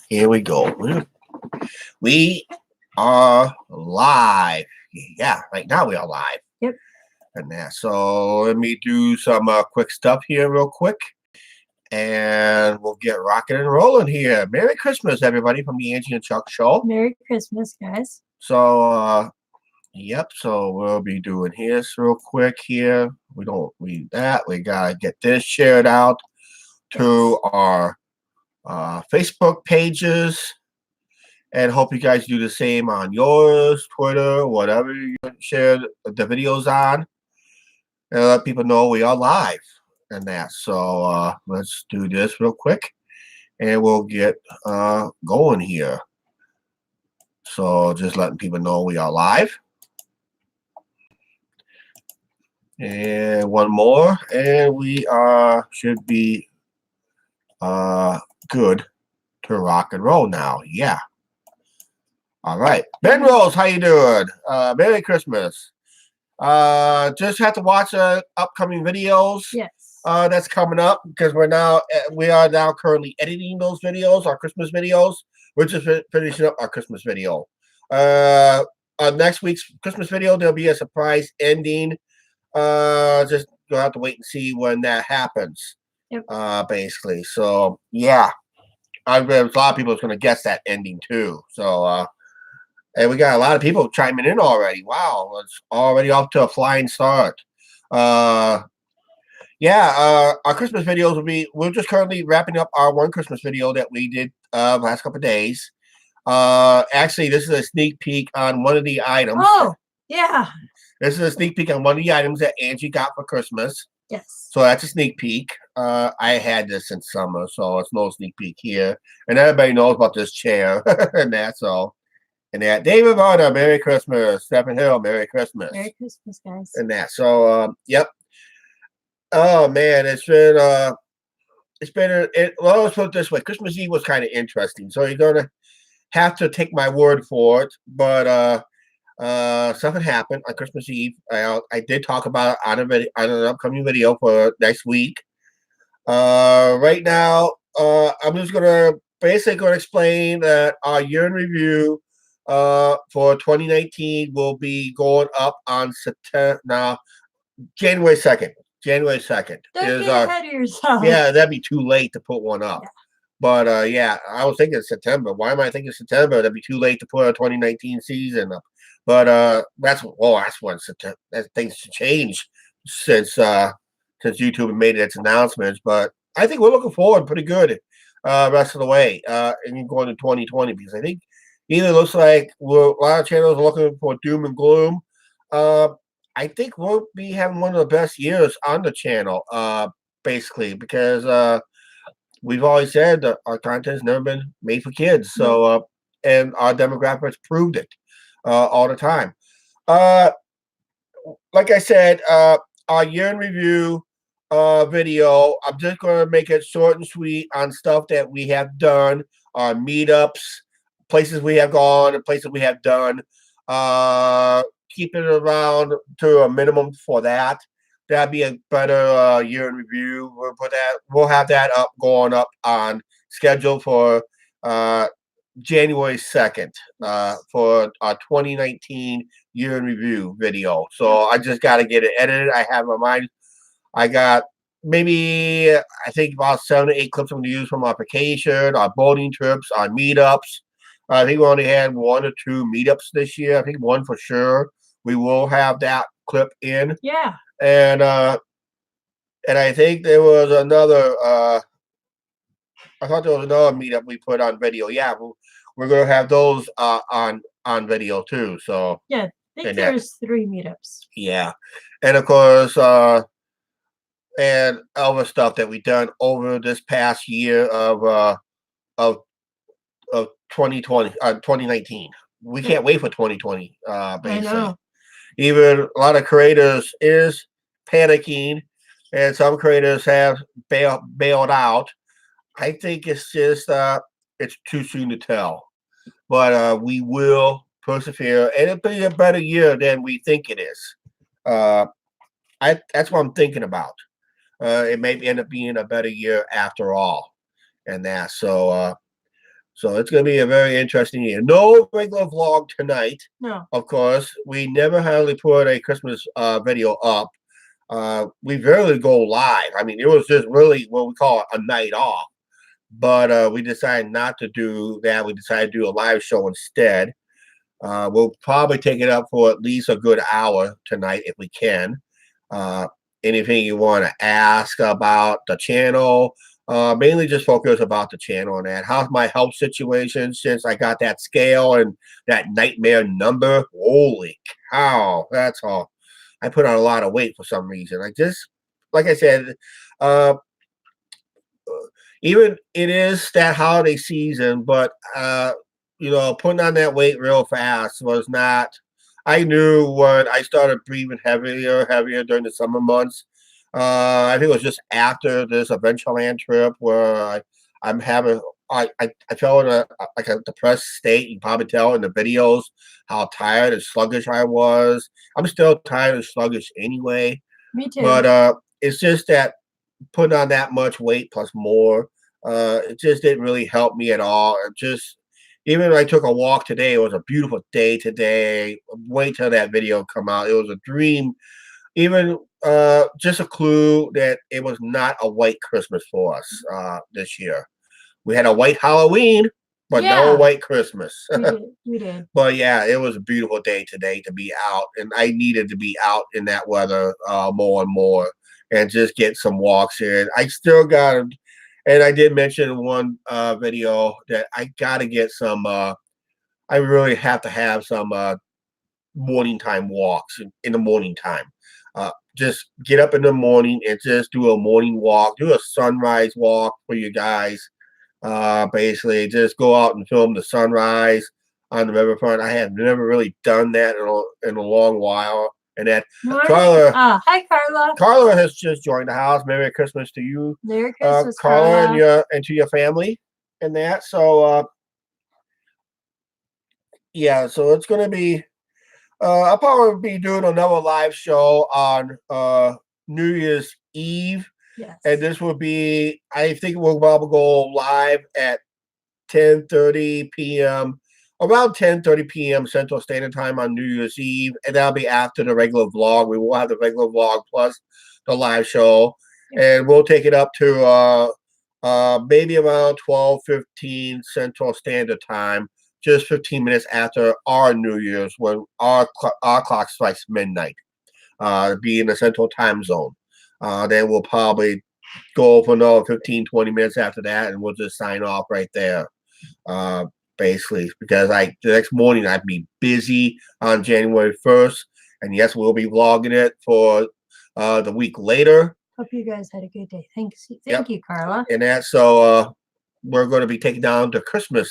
Here we go. We are live. Yeah, right now we are live. Yep. And that. So let me do some quick stuff here, real quick, and we'll get rocking and rolling here. Merry Christmas, everybody, from the Angie and Chuck Show. Merry Christmas, guys. So, yep. So we'll be doing this real quick here. We don't need that. We gotta get this shared out to our Facebook pages, and hope you guys do the same on yours, Twitter, whatever you share the videos on, and let people know we are live and that. So let's do this real quick, and we'll get going here. So just letting people know we are live. And one more, and we should be good to rock and roll now. Yeah. All right. Ben Rose, how you doing? Merry Christmas. Just have to watch upcoming videos. Yes. That's coming up because we are now currently editing those videos, our Christmas videos. We're just finishing up our Christmas video. On next week's Christmas video, there'll be a surprise ending. Just you'll have to wait and see when that happens. Yep. Basically. So yeah. There's a lot of people that's gonna guess that ending too. So and we got a lot of people chiming in already. Wow, it's already off to a flying start. Our Christmas videos we're just currently wrapping up our one Christmas video that we did last couple of days. Actually, this is a sneak peek on one of the items. Oh, yeah. This is a sneak peek on one of the items that Angie got for Christmas. Yes. So that's a sneak peek. I had this in summer, so it's no sneak peek here. And everybody knows about this chair and that's all. And that David Varda, Merry Christmas. Stephen Hill, Merry Christmas. Merry Christmas, guys. And that. So yep. Oh man, let's put it this way. Christmas Eve was kind of interesting. So you're gonna have to take my word for it. But something happened on Christmas Eve. I did talk about it on an upcoming video for next week. Right now, I'm just gonna explain that our year in review for 2019 will be going up on January 2nd. January 2nd. Don't get ahead of yourself. Yeah, that'd be too late to put one up. Yeah. But yeah, I was thinking September. Why am I thinking September? That'd be too late to put a 2019 season up. But that's when September. Things change since YouTube made its announcements. But I think we're looking forward pretty good rest of the way and going to 2020 because I think either looks like a lot of channels are looking for doom and gloom. I think we'll be having one of the best years on the channel, basically, because we've always said that our content's never been made for kids. So, and our demographics proved it all the time. Like I said, our year in review video, I'm just going to make it short and sweet on stuff that we have done, our meetups, places we have gone, and places we have done. Keep it around to a minimum for that. That'd be a better year in review. We'll have that going up on schedule for January 2nd for our 2019 year in review video. So I just got to get it edited. I have my mind. I got maybe I think about 7 or 8 clips I'm going to use from our vacation, our boating trips, our meetups. I think we only had 1 or 2 meetups this year. I think 1 for sure. We will have that clip in. Yeah. And I think there was another. I thought there was another meetup we put on video. Yeah, we're gonna have those on video too. So yeah, I think there's 3 meetups. Yeah, and of course, and other stuff that we done over this past year of 2020, 2019. We can't wait for 2020. Basically. I know. Even a lot of creators is panicking, and some creators have bailed out. I think it's just it's too soon to tell, but we will persevere, and it'll be a better year than we think it is. That's what I'm thinking about. It may end up being a better year after all, and that. So So it's going to be a very interesting year. No regular vlog tonight. No. Of course, we never hardly put a Christmas video up. We rarely go live. I mean, it was just really what we call a night off. But we decided not to do that. We decided to do a live show instead. We'll probably take it up for at least a good hour tonight if we can. Anything you want to ask about the channel, mainly just focus about the channel and that. How's my health situation since I got that scale and that nightmare number? Holy cow, that's all. I put on a lot of weight for some reason. Like I said, even it is that holiday season, but putting on that weight real fast was not. I knew when I started breathing heavier during the summer months. I think it was just after this Adventureland trip where I'm having. I fell in a depressed state. You can probably tell in the videos how tired and sluggish I was. I'm still tired and sluggish anyway. Me too. But it's just that putting on that much weight plus more, it just didn't really help me at all. Even when I took a walk today, it was a beautiful day today. Wait till that video come out. It was a dream. Even just a clue that it was not a white Christmas for us this year. We had a white Halloween, but no white Christmas. We did. But yeah, it was a beautiful day today to be out, and I needed to be out in that weather more and more, and just get some walks in. I still got, and I did mention in one video that I got to get some. I really have to have some morning time walks in the morning time. Just get up in the morning and just do a morning walk, do a sunrise walk for you guys. Basically, just go out and film the sunrise on the riverfront. I have never really done that in a long while. And that Carla, hi Carla. Carla has just joined the house. Merry Christmas to you, Merry Christmas, Carla, and to your family, and that. So, yeah. So it's gonna be. I'll probably be doing another live show on New Year's Eve. Yes. And this will be, I think we'll probably go live at 10:30 p.m. Around 10:30 p.m. Central Standard Time on New Year's Eve, and that'll be after the regular vlog. We will have the regular vlog plus the live show, and we'll take it up to maybe around 12:15 Central Standard Time, just 15 minutes after our New Year's when our clock strikes midnight. Be in the Central Time Zone. Then we'll probably go for another 15-20 minutes after that, and we'll just sign off right there. Basically, because the next morning I'd be busy on January 1st, and yes, we'll be vlogging it for the week later. Hope you guys had a good day. Thank you, Carla. And that, so we're going to be taking down the Christmas.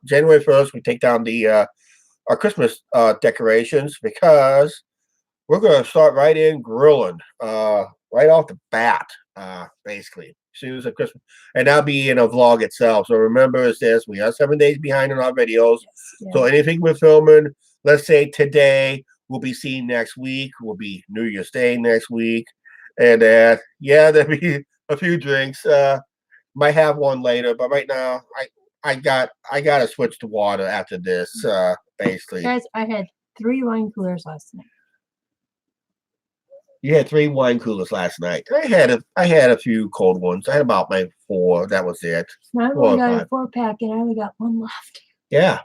January 1st, we take down the our Christmas decorations because we're going to start right in grilling right off the bat, basically. Soon as Christmas, and that'll be in a vlog itself. So remember, it says we are 7 days behind on our videos. Yes. So anything we're filming, let's say today, we'll be seeing next week. Will be New Year's Day next week, and there'll be a few drinks. Might have one later, but right now, I gotta switch to water after this. Basically, guys, I had 3 wine coolers last night. You had 3 wine coolers last night. I had a few cold ones. I had about maybe 4. That was it. I only got a 4-pack, and I only got 1 left. Yeah.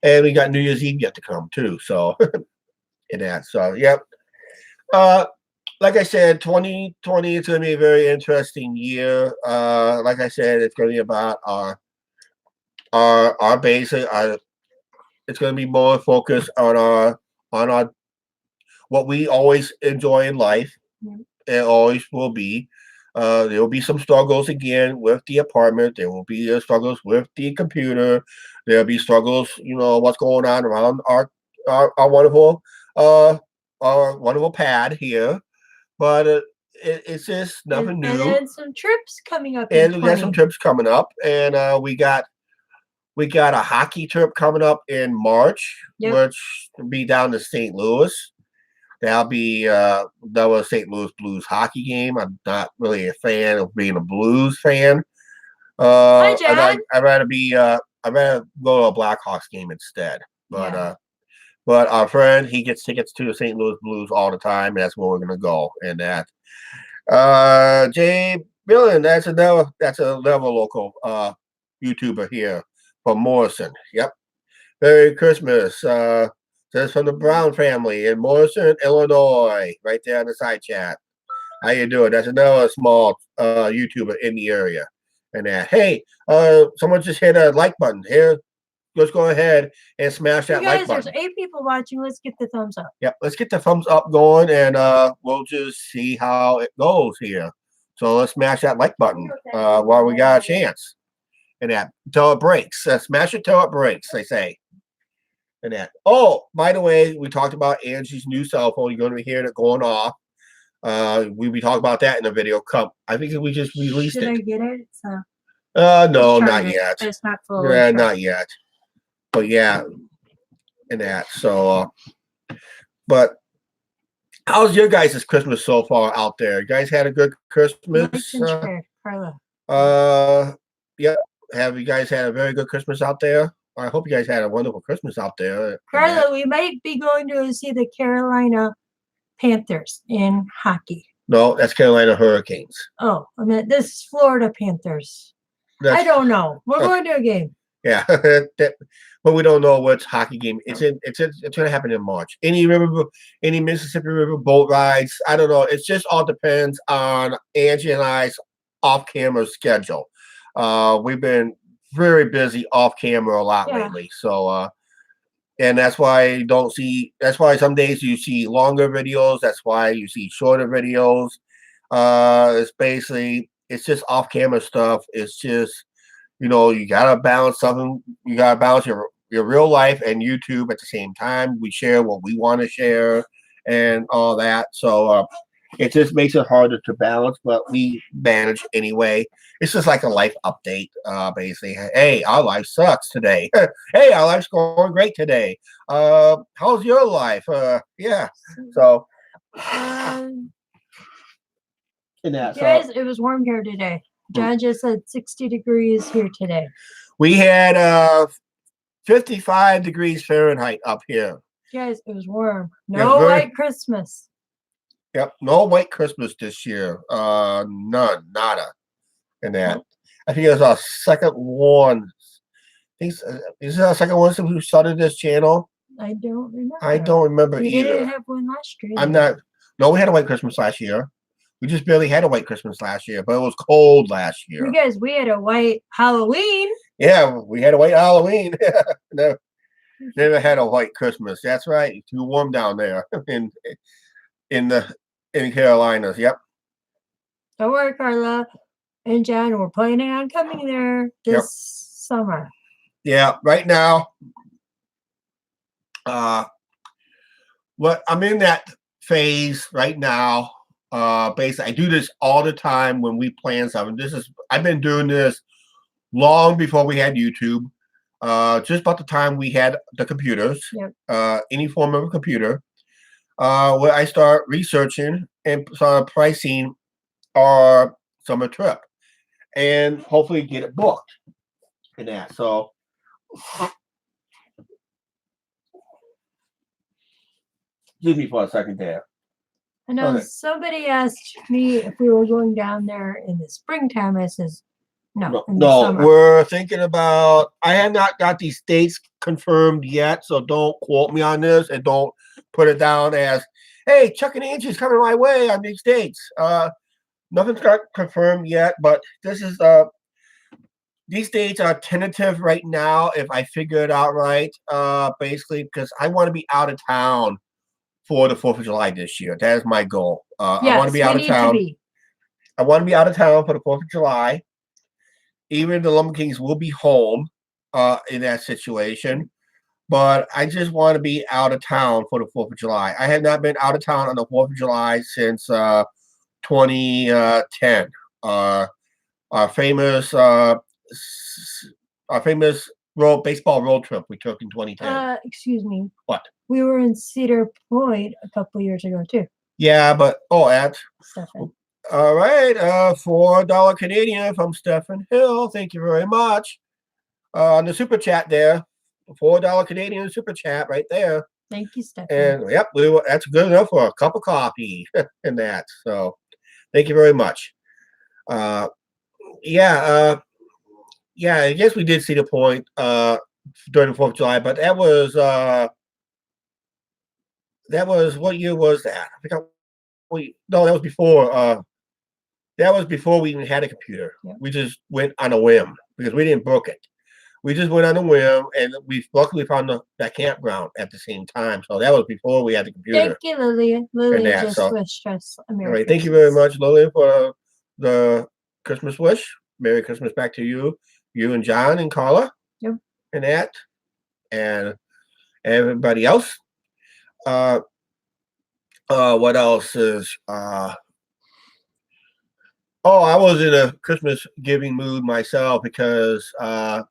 And we got New Year's Eve yet to come too. So, in that. So, yep. Like I said, 2020 is going to be a very interesting year. Like I said, it's going to be about our basic. It's going to be more focused on our what we always enjoy in life. It always will be. There will be some struggles again with the apartment. There will be struggles with the computer. There'll be struggles, what's going on around our wonderful pad here. But it's just nothing new. And then some trips coming up. And we got some trips coming up, and we got a hockey trip coming up in March, which will be down to St. Louis. That'll be another St. Louis Blues hockey game. I'm not really a fan of being a Blues fan, John. I'd rather go to a Blackhawks game instead. But Yeah. but our friend, he gets tickets to the St. Louis Blues all the time, and that's where we're gonna go. And that Jay Billion, that's another local YouTuber here from Morrison. Yep. Merry Christmas. That's from the Brown family in Morrison, Illinois, right there on the side chat. How you doing? That's another small YouTuber in the area. And that, hey, someone just hit a like button. Here, let's go ahead and smash that like button. There's 8 people watching. Let's get the thumbs up. Yep, let's get the thumbs up going, and we'll just see how it goes here. So let's smash that like button while we got a chance. And that, till it breaks. Smash it till it breaks, they say. And that. Oh, by the way, we talked about Angie's new cell phone. You're going to be hearing it going off. We'll be talking about that in the video. I think we just released it. Should I get it? So no, not yet. It's not full. Yeah, not yet. But yeah, and that. So, but how's your guys' Christmas so far out there? You guys had a good Christmas? Carla. Yep. Have you guys had a very good Christmas out there? I hope you guys had a wonderful Christmas out there. Carla, we might be going to see the Carolina Panthers in hockey. No, that's Carolina Hurricanes. Oh, I mean, this is Florida Panthers. I don't know. We're going to a game. Yeah, but we don't know which hockey game. It's going to happen in March. Any Mississippi River boat rides. I don't know. It just all depends on Angie and I's off-camera schedule. We've been very busy off camera a lot lately. So, and that's why you don't see, that's why some days you see longer videos. That's why you see shorter videos. It's just off camera stuff. It's just, you gotta balance something. You gotta balance your real life and YouTube at the same time. We share what we want to share and all that. So, it just makes it harder to balance, but we manage anyway. It's just like a life update, basically. Hey, our life sucks today. Hey, our life's going great today. How's your life? Yeah. So, guys, it was warm here today. John just said 60 degrees here today. We had 55 degrees Fahrenheit up here. Guys, it was warm. No white Christmas. Yep, no white Christmas this year. None, nada. And that. I think it was our second one. Is this our second one since we started this channel? I don't remember. I don't remember either. We didn't have one last year. No, we had a white Christmas last year. We just barely had a white Christmas last year, but it was cold last year. You guys, we had a white Halloween. Yeah, we had a white Halloween. No, never had a white Christmas. That's right. It's too warm down there in Carolinas. Yep. Don't worry, Carla and John. We're planning on coming there this summer. Yeah, right now. What I'm in that phase right now. Basically, I do this all the time when we plan something. I've been doing this long before we had YouTube. Just about the time we had the computers. Yep. Any form of a computer. Where I start researching and start pricing our summer trip, and hopefully get it booked. And that. So, excuse me for a second there. I know somebody asked me if we were going down there in the springtime. I says, no, we're thinking about, I have not got these dates confirmed yet, so don't quote me on this and don't put it down as, hey, Chuck and Angie's coming my way on these dates. Nothing's got confirmed yet, but this is, these dates are tentative right now if I figure it out right, basically, because I want to be out of town for the 4th of July this year. That is my goal. I want to be out of town. I want to be out of town for the 4th of July. Even the Lumber Kings will be home in that situation. But I just want to be out of town for the 4th of July. I have not been out of town on the 4th of July since 2010. Our famous baseball road trip we took in 2010. Excuse me. What? We were in Cedar Point a couple years ago too. Yeah, but All right, $4 Canadian from Stephen Hill. Thank you very much. On the super chat there, $4 Canadian super chat right there. Thank you, Stephanie. And yep, that's good enough for a cup of coffee and that. So thank you very much. Yeah, yeah, I guess we did see the point during the 4th of July, but that was what year was that? I forgot. No, that was before. That was before we even had a computer. Yep. We just went on a whim because we didn't book it. We just went on a whim, and we luckily found that campground at the same time. So that was before we had the computer. Thank you, Lillian. Lillian that, just so- wished us a Merry All right, Christmas. thank you very much, Lillian, for the Christmas wish. Merry Christmas back to you and John and Carla. Yep. And that, and everybody else. What else is? Oh, I was in a Christmas giving mood myself because I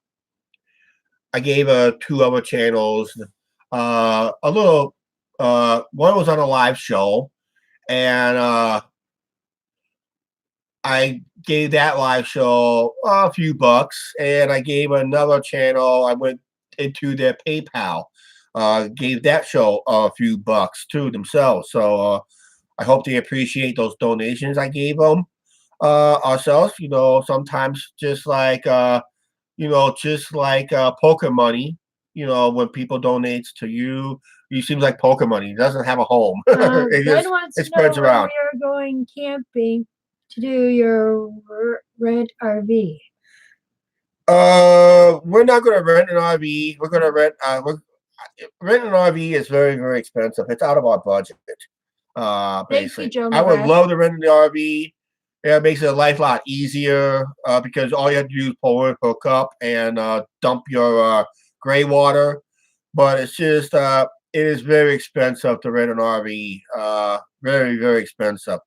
gave 2 other channels a little. One was on a live show, and I gave that live show a few bucks, and I gave another channel. I went into their PayPal, gave that show a few bucks too themselves. So I hope they appreciate those donations I gave them ourselves. You know, sometimes just like poker money. You know, when people donates to you, it seems like poker money. It doesn't have a home. Ben wants it to know spreads when around. we are going camping to do your rent RV. We're not going to rent an RV. We're going to rent. Rent an RV is very, very expensive. It's out of our budget. Basically, Joe I would McGrath. love to rent an RV. Yeah, it makes it a life a lot easier because all you have to do is pull in, hook up, and dump your gray water. But it's just it is very expensive to rent an RV. Very, very expensive.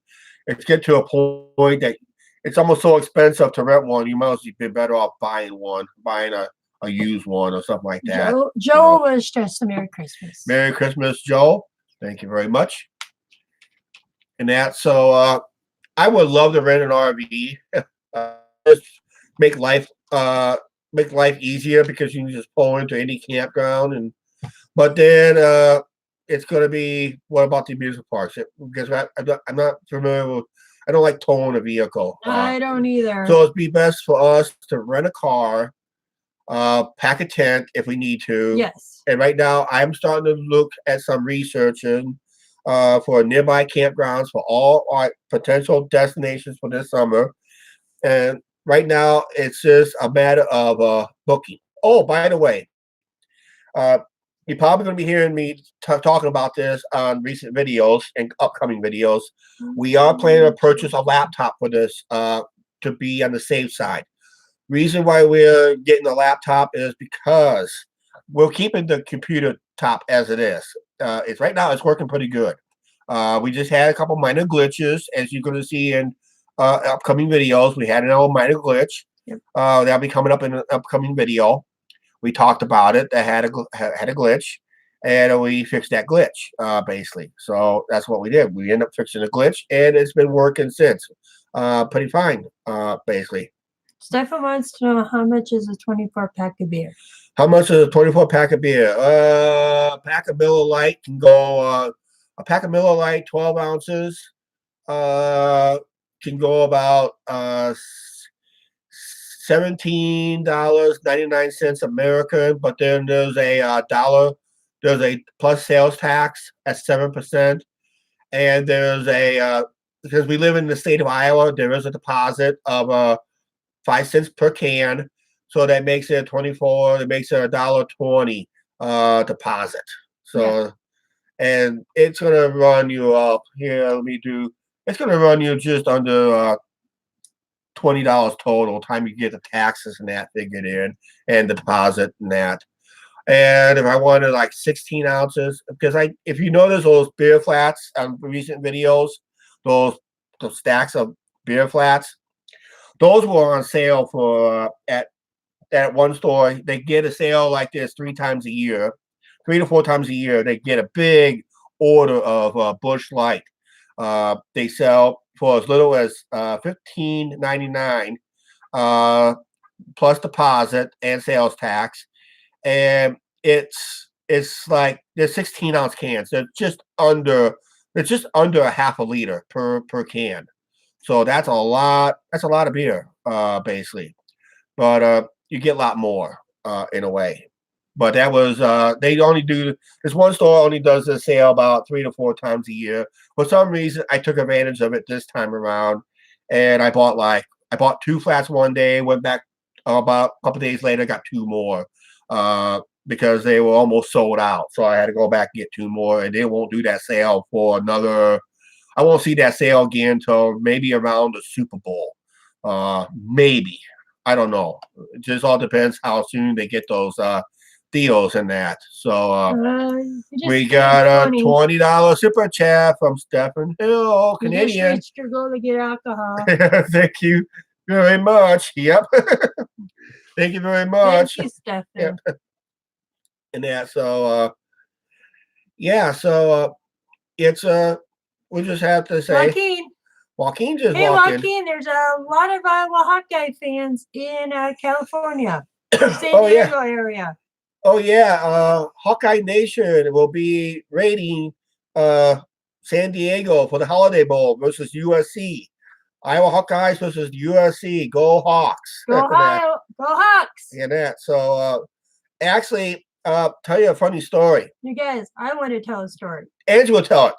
It's get to a point that it's almost so expensive to rent one. You might as well be better off buying a used one or something like that. Joe wished us a Merry Christmas. Merry Christmas, Joe. Thank you very much. And that, so I would love to rent an RV. Just make life easier because you can just pull into any campground. But then it's going to be, what about the amusement parks? Because I'm not familiar with. I don't like towing a vehicle. I don't either. So it'd be best for us to rent a car, pack a tent if we need to. Yes. And right now, I'm starting to look at some researching for nearby campgrounds for all our potential destinations for this summer. And right now, it's just a matter of booking. Oh, by the way, you're probably going to be hearing me talking about this on recent videos and upcoming videos. We are planning to purchase a laptop for this to be on the safe side. Reason why we're getting a laptop is because we're keeping the computer top as it is. It's right now, it's working pretty good. We just had a couple minor glitches, as you're going to see in upcoming videos. We had an old minor glitch. Yep. That'll be coming up in an upcoming video. We talked about it. That had a glitch, and we fixed that glitch basically. So that's what we did. We ended up fixing the glitch, and it's been working since. Pretty fine, basically. Stefan wants to know how much is a 24-pack of beer. How much is a 24-pack of beer? Pack of Miller Lite can go. A pack of Miller Lite, 12 ounces, can go about $17.99 American, but then there's a dollar. There's a plus sales tax at 7%, and there's a because we live in the state of Iowa, there is a deposit of 5 cents per can, so that makes it 24. It makes it $1.20 deposit. So, yeah. And it's gonna run you up here. It's gonna run you just under $20 total. Time you get the taxes and that figured in, and the deposit and that. And if I wanted like 16 ounces, because if you notice those beer flats on recent videos, those stacks of beer flats, those were on sale for at one store. They get a sale like this 3 to 4 times a year. They get a big order of Busch Light. They sell for as little as $15.99 plus deposit and sales tax, and it's like they're 16-ounce cans. They're just under a half a liter per can. So that's a lot. That's a lot of beer, basically. But you get a lot more in a way. But that was they only do this one store only does the sale about 3 to 4 times a year. For some reason, I took advantage of it this time around, and I bought 2 flats one day. Went back about a couple days later, got 2 more because they were almost sold out. So I had to go back and get 2 more, and they won't do that sale for another. I won't see that sale again until maybe around the Super Bowl. Maybe. I don't know. It just all depends how soon they get those deals and that. So we got a $20 super chat from Stephen Hill, Canadian. You just reached your goal to get alcohol. Thank you very much. Yep. Thank you very much. Thank you, Stephen. Yep. And that. So yeah. So it's we just have to say. Joaquin just walked in. Joaquin, there's a lot of Iowa Hawkeye fans in California, San Diego area. Oh yeah, Hawkeye Nation will be raiding San Diego for the Holiday Bowl versus USC. Iowa Hawkeyes versus USC. Go Hawks! Go Ohio! Go Hawks! And that. So actually, tell you a funny story. You guys, I want to tell a story. Andrew will tell it.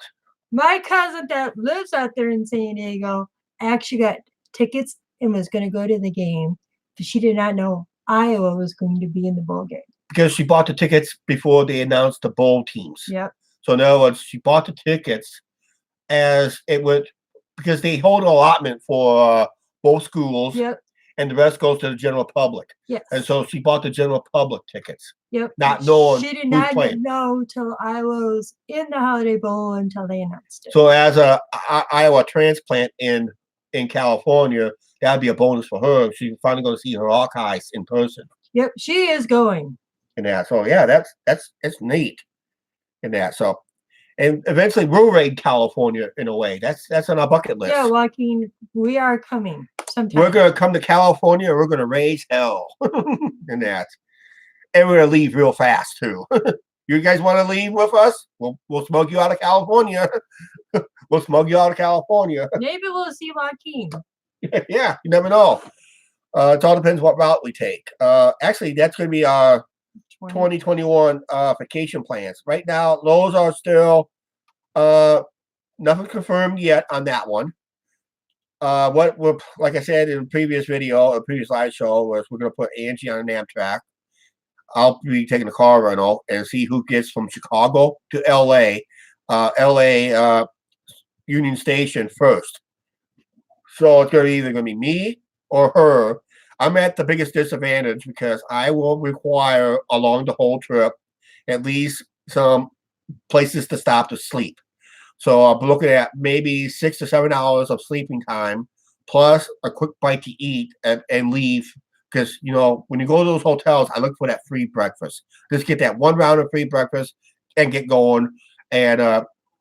My cousin that lives out there in San Diego actually got tickets and was going to go to the game, but she did not know Iowa was going to be in the bowl game. Because she bought the tickets before they announced the bowl teams. Yep. So in other words, she bought the tickets as it would, because they hold an allotment for both schools. Yep. And the rest goes to the general public. Yes. And so she bought the general public tickets. Yep. Not knowing she did not know till Iowa was in the Holiday Bowl until they announced it. So as a Iowa transplant in California, that'd be a bonus for her. She's finally going to see her Hawkeyes in person. Yep, she is going. And that. So yeah, that's neat. And that. So, and eventually we'll raid California in a way. That's on our bucket list. Yeah, Joaquin, we are coming sometime. We're gonna come to California. We're gonna raise hell. And that. And we're gonna leave real fast too. You guys want to leave with us? We'll smug you out of California. We'll smug you out of California. Maybe we'll see Joaquin. Yeah, you never know. It all depends what route we take. Actually, that's going to be our 2021 vacation plans. Right now, those are still nothing confirmed yet on that one. What we're, like I said in a previous video or previous live show, was we're going to put Angie on an Amtrak. I'll be taking a car rental and see who gets from Chicago to LA, Union Station first. So it's either going to be me or her. I'm at the biggest disadvantage because I will require along the whole trip at least some places to stop to sleep. So I'll be looking at maybe 6 to 7 hours of sleeping time plus a quick bite to eat and leave. Because, you know, when you go to those hotels, I look for that free breakfast. Just get that one round of free breakfast and get going and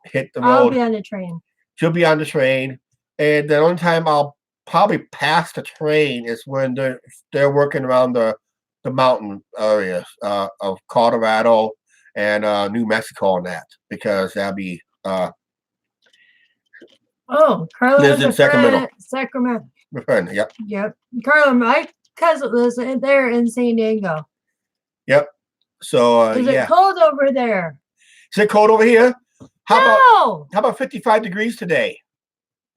hit the road. I'll be on the train. She'll be on the train. And the only time I'll probably pass the train is when they're working around the mountain areas of Colorado and New Mexico and that. Because that'll be... Carla lives in Sacramento. Sacramento. Yep. Yep. Carla, my cousin lives there in San Diego. Yep. So is it cold over there? Is it cold over here? How about 55 degrees today?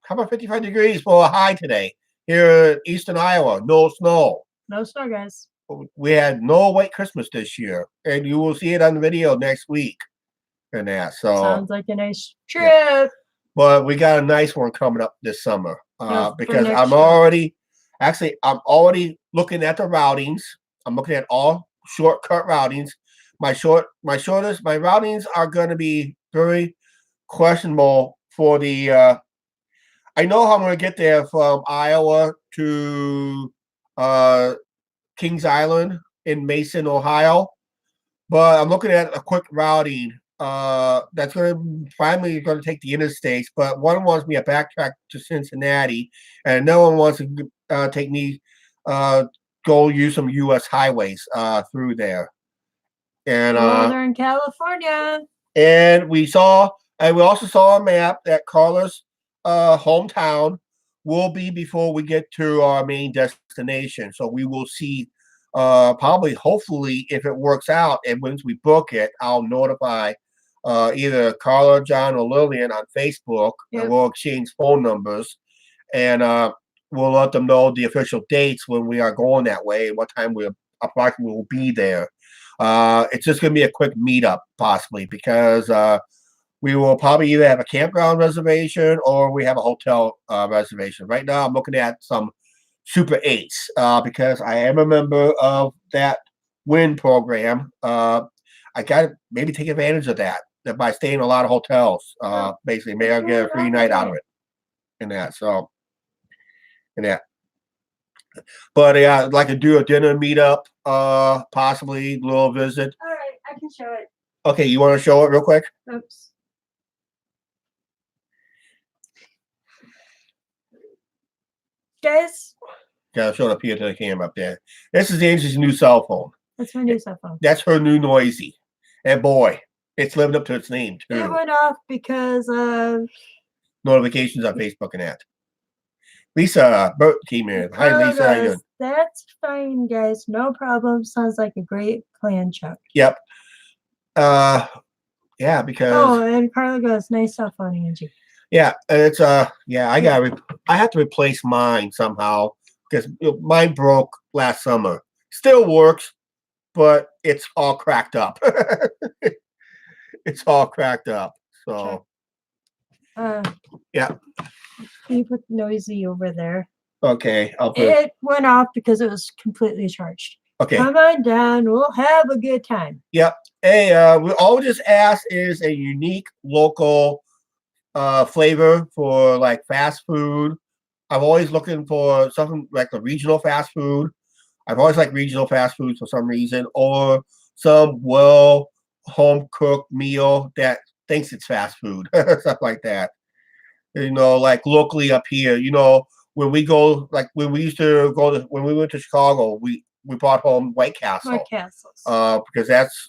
How about 55 degrees for a high today here in eastern Iowa? No snow. No snow, guys. We had no white Christmas this year, and you will see it on the video next week. And that sounds like a nice trip. Yeah. But we got a nice one coming up this summer because I'm already looking at the routings. I'm looking at all shortcut routings. My routings are going to be very questionable for the. I know how I'm going to get there from Iowa to Kings Island in Mason, Ohio, but I'm looking at a quick routing that's going to finally going to take the interstates, but one wants me to backtrack to Cincinnati, and no one wants to take me go use some U.S. highways through there. And Northern California. and we also saw a map that Carla's hometown will be before we get to our main destination. So we will see probably, hopefully, if it works out, and once we book it, I'll notify either Carla, John, or Lillian on Facebook, Yep. and we'll exchange phone numbers, and we'll let them know the official dates when we are going that way and what time we approximately will be there. It's just going to be a quick meetup, possibly, because we will probably either have a campground reservation or we have a hotel reservation. Right now, I'm looking at some Super 8s because I am a member of that WIN program. I got to maybe take advantage of that by staying in a lot of hotels. Basically, maybe I'll get a free night out of it. And that, so, and that. But yeah, I'd like to do a dinner meetup, possibly a little visit. All right, I can show it. Okay, you want to show it real quick? Oops. Guys, Yeah, show it up here to the camera up there. This is Angie's new cell phone. that's my new cell phone. That's her new Noisy. And boy, it's lived up to its name It too. went off because of Notifications on Facebook and that. Lisa Bert came in. Hi, Lisa. How you doing? That's fine, guys. No problem. Sounds like a great plan, Chuck. Yep. Yeah, because Oh, and Carla goes, nice cell phone, Angie. yeah, it's yeah, I have to replace mine somehow because mine broke last summer. Still works, but it's all cracked up. It's all cracked up. So yeah. Can you put Noisy over there? Okay, I'll put It went off because it was completely charged. okay. Come on down. We'll have a good time. Yep. Hey, we all just ask is a unique local flavor for like fast food. I'm always looking for something like a regional fast food. I've always liked regional fast food for some reason, or some well home cooked meal that thinks it's fast food, stuff like that. You know, like locally up here. You know, when we go, like when we used to go to when we went to Chicago, we brought home White Castle. White Castles. Because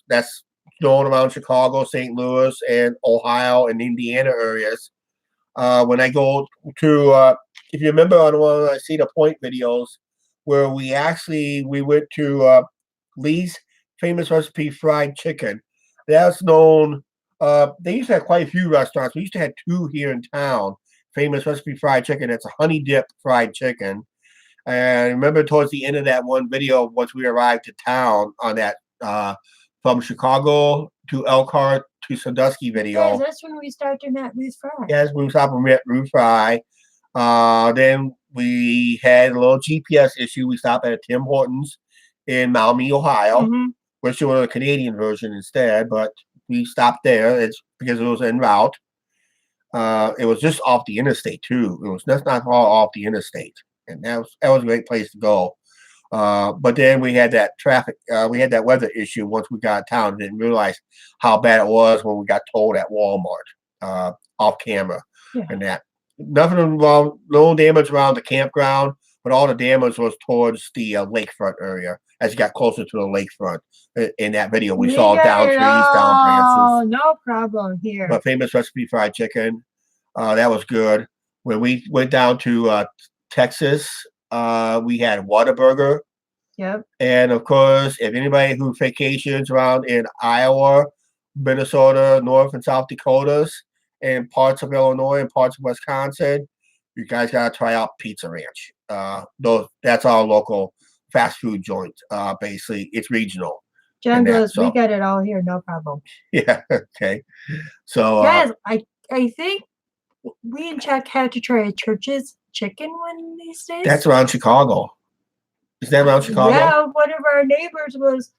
that's known around Chicago, St. Louis, and Ohio and Indiana areas. When I go to, if you remember on one of the Cedar Point videos, where we went to Lee's Famous Recipe Fried Chicken. That's known. They used to have quite a few restaurants. We used to have 2 here in town. Famous Recipe Fried Chicken. It's a honey dip fried chicken. And I remember towards the end of that one video, once we arrived to town on that from Chicago to Elkhart to Sandusky video. Guys, that's when we started at Ruth Fry. Yes, we stopped and met Ruth Fry. Then we had a little GPS issue. We stopped at Tim Hortons in Maumee, Ohio, Mhm. which was a Canadian version instead, but we stopped there. It's because it was en route. It was just off the interstate too. That's not far off the interstate, and that was a great place to go. But then we had that traffic. We had that weather issue once we got to town. Didn't realize how bad it was when we got told at Walmart off camera. Yeah. And that nothing wrong, no damage around the campground, but all the damage was towards the lakefront area. As you got closer to the lakefront, in that video, we saw got down it trees, down branches. No problem here. But Famous Recipe Fried Chicken, that was good. When we went down to Texas, we had Whataburger. Yep. And of course, if anybody who vacations around in Iowa, Minnesota, North and South Dakotas, and parts of Illinois and parts of Wisconsin, you guys gotta try out Pizza Ranch. That's our local fast food joint. Basically, it's regional. John and that, goes, we so- got it all here, no problem. Yeah. Okay. So Guys, I think we and Chuck have to try a Church's chicken one these days. that's around Chicago. Is that around Chicago? Yeah, one of our neighbors was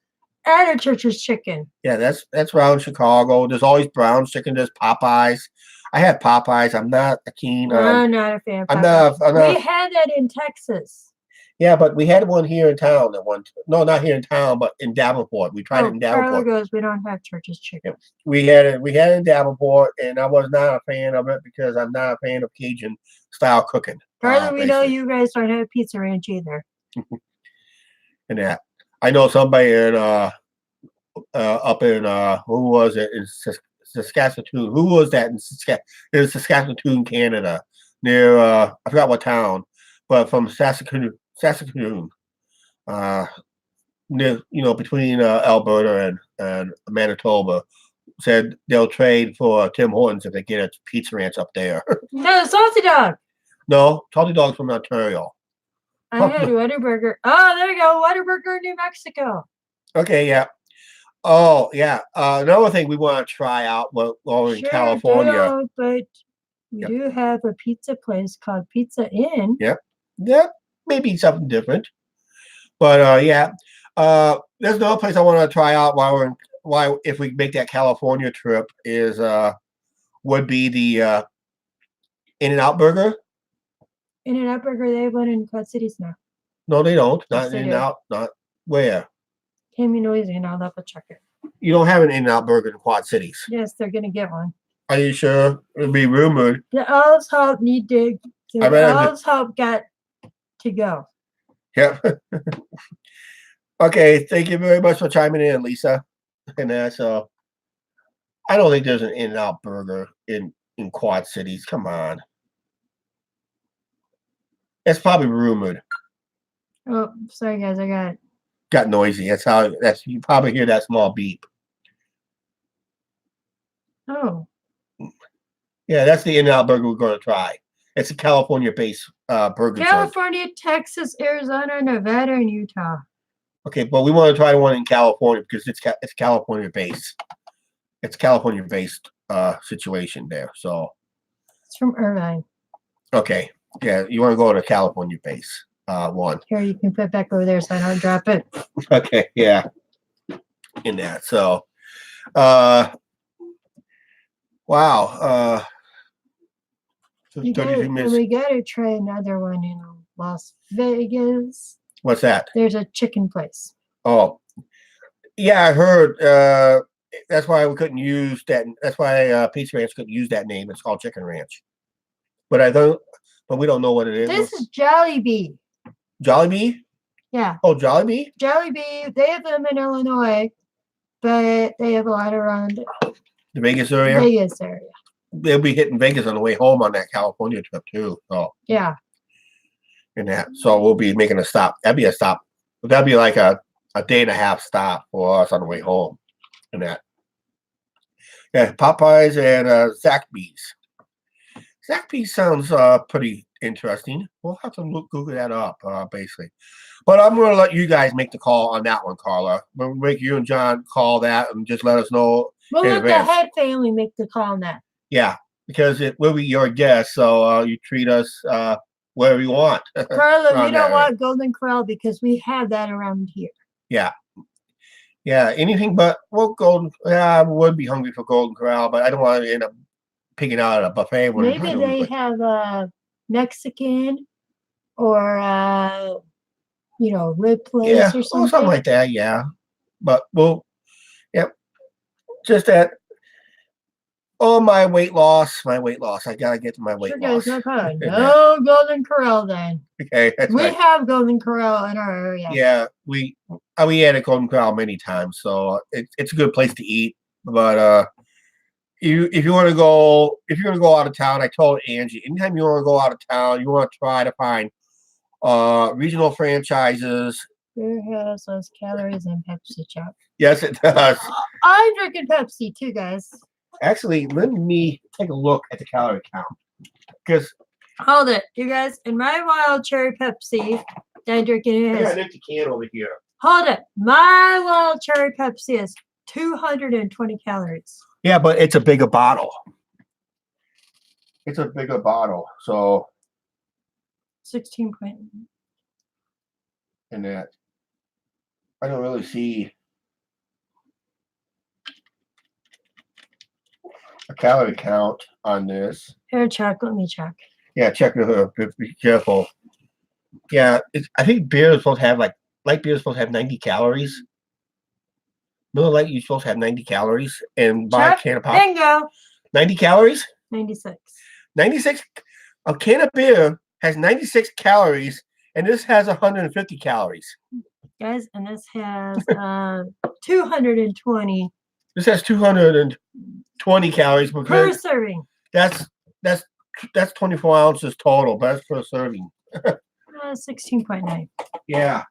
at a Church's chicken. Yeah, that's around Chicago. There's always Brown's Chicken. There's Popeyes. I had Popeyes. I'm not a keen. I'm not a fan. Of I'm Popeyes. not. I'm not. We had that in Texas. Yeah, but we had one here in town at one. No, not here in town, but in Davenport. We tried it Oh, in Carla Davenport. goes, we don't have church's chicken. We had it. We had it in Davenport, and I was not a fan of it because I'm not a fan of Cajun style cooking. Carla, we know basically. you guys don't have Pizza Ranch either. And that I know somebody in up in who was it in Saskatchewan? Who was that in Saskatchewan, Canada, near I forgot what town, but from Saskatoon, uh, near between Alberta and Manitoba, said they'll trade for Tim Hortons if they get a Pizza Ranch up there. No, salty dog. No, Salty Dog's from Ontario. I had Whataburger. Oh, there you go. Whataburger, New Mexico. Okay, yeah. Oh, yeah. Another thing we want to try out while we're in California. Do, but we do have a pizza place called Pizza Inn. Yep. Yeah, maybe something different. But yeah, there's another place I want to try out if we make that California trip is would be the In-N-Out Burger. In-N-Out Burger, they have one in Quad Cities now. No, they don't. Not Yes, they do. In-N-Out. Not where. Can be noisy, and I'll have to check it. You don't have an In-N-Out Burger in Quad Cities. Yes, they're gonna get one. Are you sure? It'd be rumored. The Olives Help need to. The Olives Help got to go. Yep. Okay, thank you very much for chiming in, Lisa. And so I don't think there's an In-N-Out Burger in Quad Cities. Come on. It's probably rumored. Oh, sorry guys, I got noisy. That's you probably hear that small beep. Oh. Yeah, that's the In-N-Out Burger we're going to try. It's a California-based burger joint. California, Texas, Arizona, Nevada, and Utah. Okay, but we want to try one in California because it's California-based. It's California-based situation there. So it's from Irvine. Okay, yeah, you want to go to California-based one. Here, you can put it back over there so I don't drop it. Okay, yeah, in that. So, wow. We gotta try another one in Las Vegas. What's that? There's a chicken place. Oh, yeah, I heard. That's why we couldn't use that. That's why Pizza Ranch couldn't use that name. It's called Chicken Ranch. But we don't know what it is. This is Jollibee. Jollibee? Yeah. Oh, Jollibee? Jollibee. They have them in Illinois, but they have a lot around the Vegas area. Vegas area. They'll be hitting Vegas on the way home on that California trip too. So yeah. And that. So we'll be making a stop. That'd be a stop. That'd be like a day and a half stop for us on the way home. And that. Yeah, Popeyes and Zaxby's. Zaxby's sounds pretty interesting. We'll have to Google that up, basically. But I'm going to let you guys make the call on that one, Carla. We'll make you and John call that and just let us know. We'll let the head family make the call on that. Yeah, because it will be your guest, so you treat us wherever you want. Carla, we don't want Golden Corral because we have that around here. Yeah. Yeah, anything but, well, I would be hungry for Golden Corral, but I don't want to end up picking out a buffet. Maybe they have a Mexican or, rib place or something. Something like that, yeah. But, just that. Oh, my weight loss. I gotta get to my weight loss. No problem. No Golden Corral then. Okay, we have Golden Corral in our area. Yeah, we had a Golden Corral many times, so it's a good place to eat. But if you're gonna go out of town, I told Angie, anytime you want to go out of town, you want to try to find regional franchises. It has those calories and Pepsi Chuck. Yes, it does. I'm drinking Pepsi too, guys. Actually, let me take a look at the calorie count. Because hold it, you guys. In my Wild Cherry Pepsi, that I'm drinking I got an empty can over here. Hold it. My Wild Cherry Pepsi is 220 calories. Yeah, but it's a bigger bottle. So 16 point. And that I don't really see a calorie count on this. Here, check. Let me check. Yeah, check it. Be careful. Yeah, I think beer is supposed to have light beer is supposed to have 90 calories. Miller Lite, you're supposed to have 90 calories, and buy a Chuck, can of pop. bingo. 90 calories? 96. 96. A can of beer has 96 calories, and this has 150 calories. Guys, and this has 220 This has 220 calories per because serving. that's 24 ounces total, but that's per serving. 16.9. Yeah.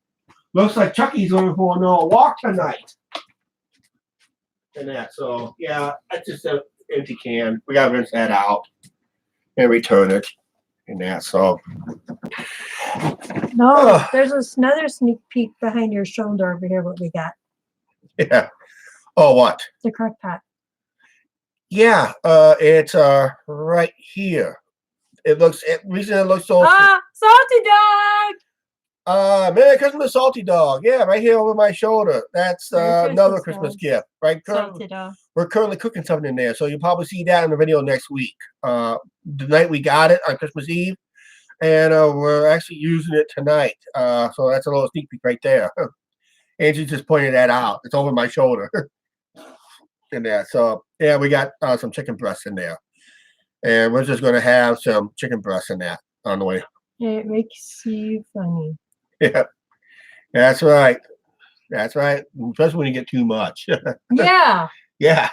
Looks like Chucky's going for a walk tonight. And that, so yeah, that's just an empty can. We gotta rinse that out and return it. And that, so No, there's another sneak peek behind your shoulder over here. What we got? yeah. Oh, what? The crock pot. Yeah, it's right here. Reason it looks so Salty dog. Merry Christmas salty dog. Yeah, right here over my shoulder. That's Merry another Christmas, Christmas gift. Right, Salty dog. we're currently cooking something in there, so you'll probably see that in the video next week. The night we got it on Christmas Eve, and we're actually using it tonight. So that's a little sneak peek right there. Angie just pointed that out. It's over my shoulder. In there, so yeah, we got some chicken breasts in there, and we're just going to have some chicken breasts in that on the way. It makes you funny. Yeah, that's right. That's right. Especially when you get too much. Yeah. Yeah.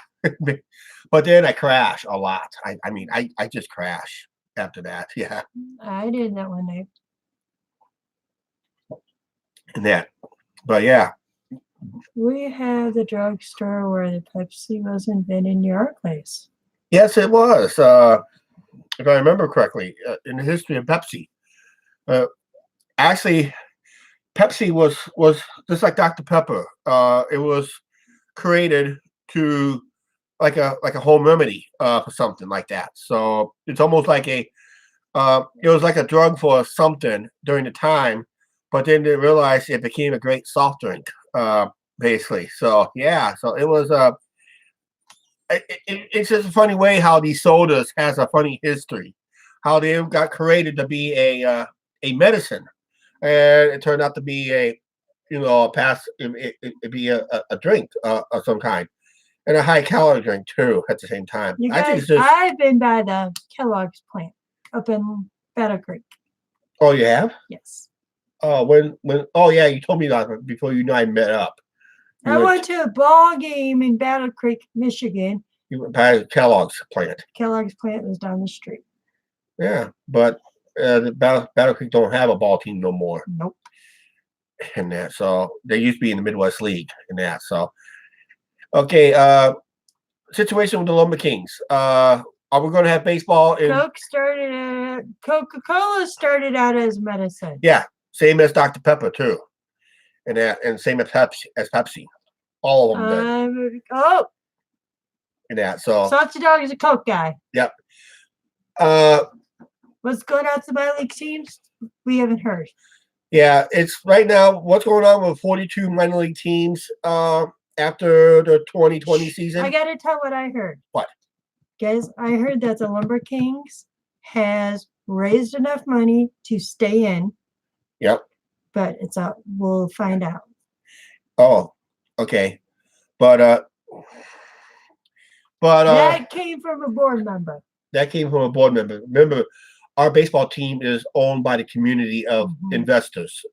But then I crash a lot. I mean, I just crash after that. Yeah. I did that one night. And that. But yeah. We have the drugstore where the Pepsi was invented in your place. Yes, it was. If I remember correctly, in the history of Pepsi. Actually, Pepsi was just like Dr. Pepper. It was created to like a home remedy for something like that. So it's almost like it was like a drug for something during the time, but then they realized it became a great soft drink, basically. So yeah, so it was it's just a funny way how these sodas has a funny history, how they got created to be a medicine, and it turned out to be it'd be a drink of some kind, and a high calorie drink too at the same time. You I think guys, it's just. I've been by the Kellogg's plant up in Battle Creek. Oh, you have? Yes. Oh, when? Oh, yeah, you told me that before you and I met up. I went to a ball game in Battle Creek, Michigan. You went by Kellogg's plant. Kellogg's plant was down the street. Yeah, but the Battle Creek don't have a ball team no more. Nope. And that, so they used to be in the Midwest League and that. So, okay, situation with the Lumber Kings. Are we going to have baseball? Coca-Cola started out as medicine. Yeah, same as Dr. Pepper too, and that, and same as Pepsi. All of them did. And that, so Salty Dog is a Coke guy. Yep. What's going on to my league teams? We haven't heard. Yeah, it's right now. What's going on with 42 minor league teams after the 2020 season? I got to tell what I heard. What? Guys, I heard that the Lumber Kings has raised enough money to stay in. Yep. But we'll find out. Oh, okay. But that came from a board member. That came from a board member. Remember, our baseball team is owned by the community of investors.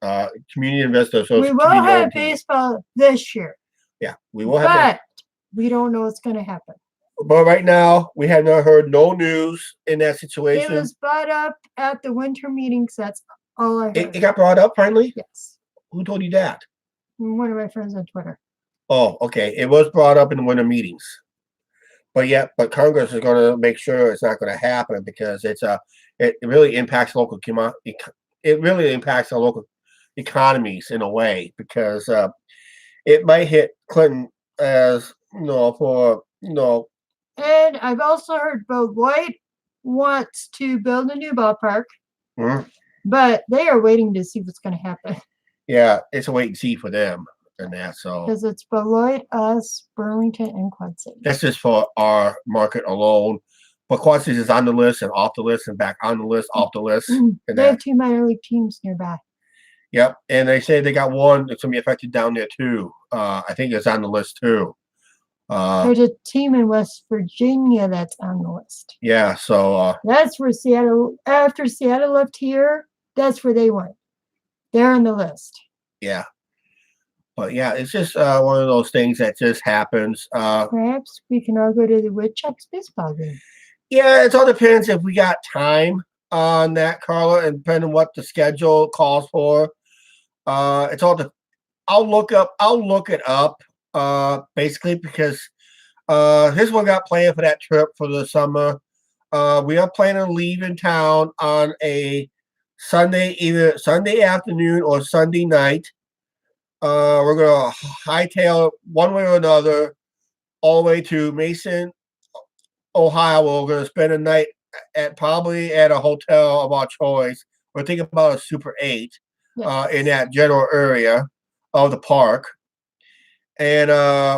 Community investors. So we will have baseball this year. Yeah, we will have. But we don't know what's going to happen. But right now, we have not heard no news in that situation. It was brought up at the winter meetings. That's all I heard. It got brought up finally? Yes. Who told you that? One of my friends on Twitter. Oh, okay. It was brought up in the winter meetings. But Congress is going to make sure it's not going to happen because it really impacts local it really impacts our local economies in a way because it might hit Clinton as And I've also heard Bill White wants to build a new ballpark, but they are waiting to see what's going to happen. Yeah, it's a wait and see for them and that. So because it's Beloit, us, Burlington, and Quad Cities. That's just for our market alone. But Quad Cities is on the list and off the list and back on the list, off the list. They have 2 minor league teams nearby. Yep, and they say they got one that's gonna be affected down there too. I think it's on the list too. There's a team in West Virginia that's on the list. Yeah, so That's where Seattle, after Seattle left here, that's where they went. They're on the list. yeah, but yeah, it's just one of those things that just happens. Perhaps we can all go to the Woodchucks baseball game. Yeah, it all depends if we got time on that, Carla, and depending on what the schedule calls for. It's all the I'll look it up basically because here's what we got planned for that trip for the summer. We are planning on leaving town on a Sunday, either Sunday afternoon or Sunday night. We're gonna hightail one way or another all the way to Mason, Ohio. We're gonna spend a night at probably at a hotel of our choice. We're thinking about a Super 8 in that general area of the park. And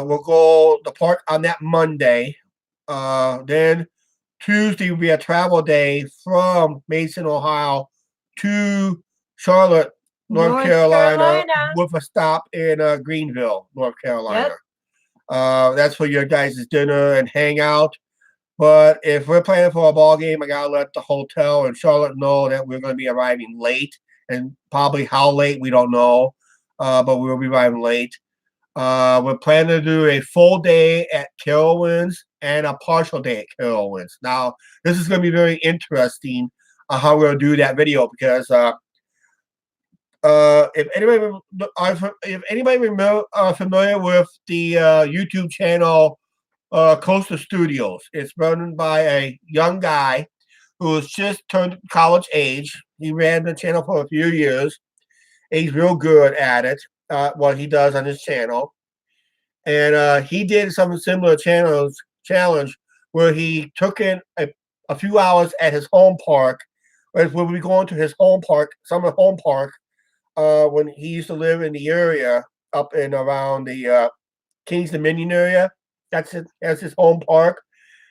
we'll go the park on that Monday. Then Tuesday will be a travel day from Mason, Ohio to Charlotte, North Carolina, with a stop in Greenville, North Carolina. That's for your guys' dinner and hangout. But if we're planning for a ball game, I gotta let the hotel in Charlotte know that we're going to be arriving late, and probably how late we don't know, but we will be arriving late. We're planning to do a full day at Carowinds and a partial day at Carowinds. Now, this is going to be very interesting how we're going to do that video because if anybody familiar with the YouTube channel Coastal Studios, it's run by a young guy who has just turned college age. He ran the channel for a few years. He's real good at it. What he does on his channel, and he did some similar challenge where he took in a few hours at his home park. We'll be going to his home park, summer home park, when he used to live in the area up and around the Kings Dominion area. That's his home park.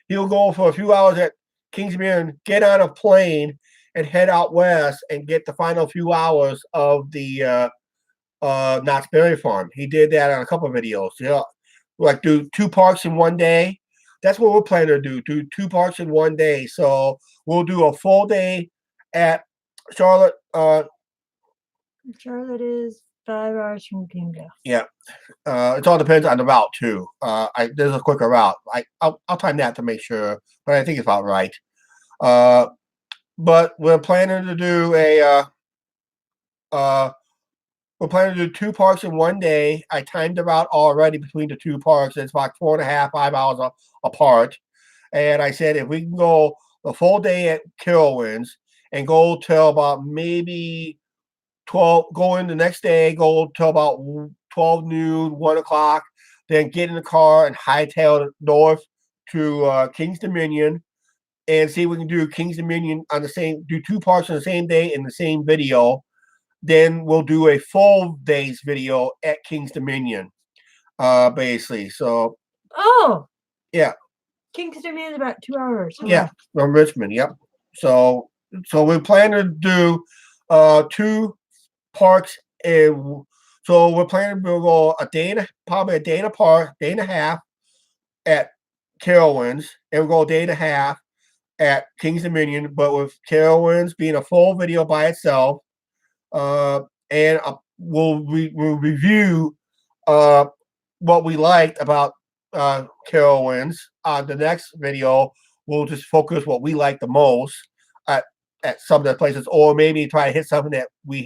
He'll go for a few hours at Kings Dominion, get on a plane, and head out west and get the final few hours of the Knott's Berry Farm. He did that on a couple of videos. You know, like do 2 parks in one day. That's what we're planning to do. Do 2 parks in one day. So we'll do a full day at Charlotte. Charlotte is 5 hours from Greenville. Yeah. It all depends on the route too. There's a quicker route. I'll time that to make sure, but I think it's about right. But we're planning to do we're planning to do 2 parks in one day. I timed the route already between the 2 parks. It's about 4.5, 5 hours apart. And I said if we can go the full day at Carowinds and go till about maybe 12, go in the next day, go till about 12 noon, 1 o'clock, then get in the car and hightail north to Kings Dominion and see if we can do Kings Dominion on the same, do 2 parks on the same day in the same video. Then we'll do a full day's video at Kings Dominion, basically. So, yeah, Kings Dominion is about 2 hours. Yeah, from Richmond. Yep. So we plan to do 2 parks, and so we're planning to go a day and probably a day and a part, day and a half at Carowinds, and we'll go a day and a half at Kings Dominion, but with Carowinds being a full video by itself. And we'll review what we liked about Carowinds. On the next video, we'll just focus what we like the most at some of the places, or maybe try to hit something that we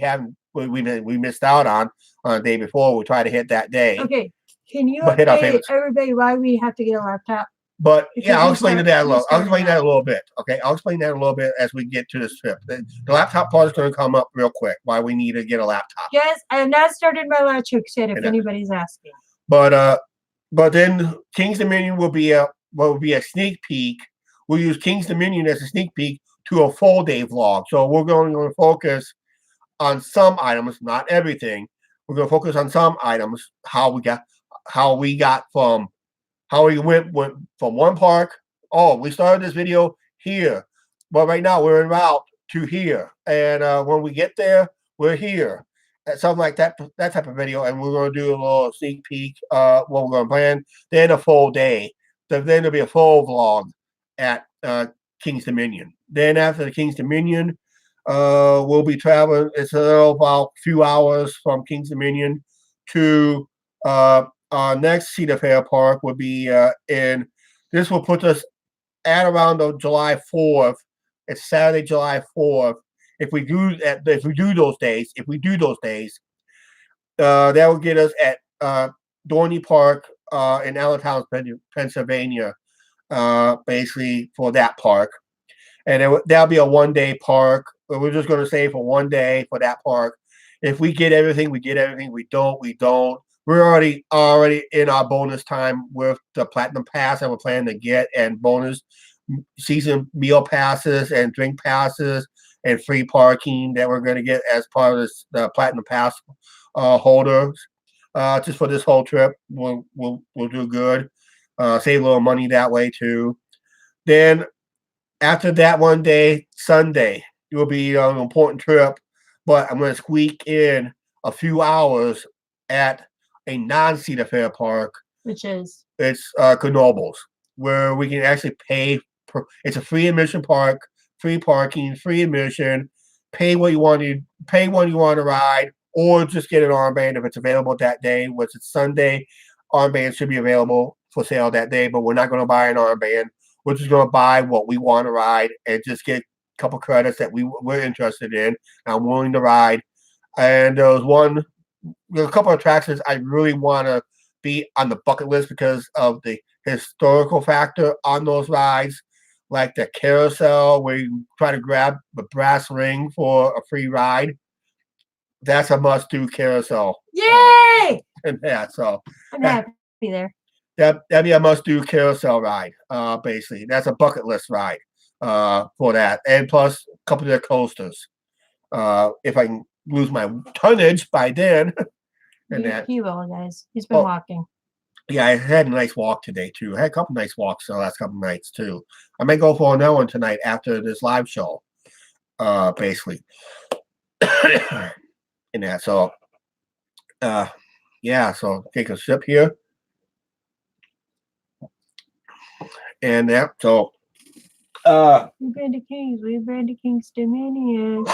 missed out on the day before. We'll try to hit that day. Okay, can you update everybody why we have to get a laptop? But yeah, I'll explain that a little. I'll explain that a little bit. Okay, I'll explain that a little bit as we get to this trip. The laptop part is going to come up real quick. Why we need to get a laptop? Yes, I have not started my Latchhook yet. If anybody's asking. But then Kings Dominion will be a sneak peek. We'll use Kings Dominion as a sneak peek to a full day vlog. So we're going to focus on some items, not everything. We're going to focus on some items. How we went from one park. Oh, we started this video here, but right now we're en route to here, and when we get there, we're here, something like that type of video, and we're going to do a little sneak peek what we're going to plan. Then a full day. So then there'll be a full vlog at King's Dominion. Then after the King's Dominion, we'll be traveling. It's about a few hours from King's Dominion to our next Cedar Fair Park will be in. This will put us at around July 4th. It's Saturday, July 4th. If we do those days, that will get us at Dorney Park in Allentown, Pennsylvania, basically for that park. And that'll be a one-day park. We're just going to say for one day for that park. If we get everything, we get everything. We don't, we don't. We're already in our bonus time with the Platinum Pass that we're planning to get, and bonus season meal passes and drink passes and free parking that we're going to get as part of this, the Platinum Pass holders. Just for this whole trip, we'll do good. Save a little money that way too. Then after that one day, Sunday, it will be an important trip, but I'm going to squeak in a few hours at a non-Cedar Fair park. Which is? It's Knoebels, where we can actually pay. It's a free admission park, free parking, free admission. Pay what you want to ride, or just get an armband if it's available that day. Which is Sunday, armband should be available for sale that day, but we're not going to buy an armband. We're just going to buy what we want to ride and just get a couple credits that we're interested in. I'm willing to ride. And there's a couple of attractions I really want to be on the bucket list because of the historical factor on those rides, like the carousel where you try to grab the brass ring for a free ride. That's a must-do carousel. Yay! And yeah, so I'm happy there. That'd be a must-do carousel ride. Basically, that's a bucket list ride for that, and plus a couple of their coasters. If I can lose my tonnage by then, and that He will, guys. He's been walking. Yeah, I had a nice walk today too. I had a couple nice walks the last couple nights too. I may go for another one tonight after this live show. Basically, and that. So, yeah. So take a sip here. And that, so We've been to King's Dominion.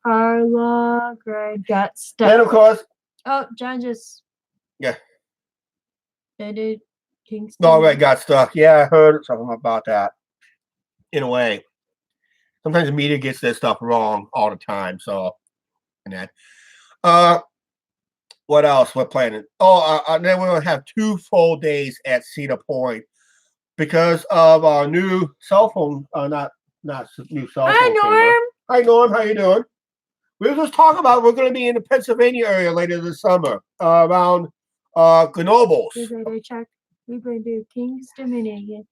Our log ride got stuck. and of course, Oh, John just yeah, ended King's all Dominion. right, got stuck. Yeah, I heard something about that. In a way, sometimes the media gets this stuff wrong all the time. So, and that. What else we're planning? And then we're gonna have 2 full days at Cedar Point because of our new cell phone. Not new cell phone. Hi, Norm. Hi, Norm. How you doing? We were just talking about we're going to be in the Pennsylvania area later this summer, around Knoebels. We've been to King's Dominion.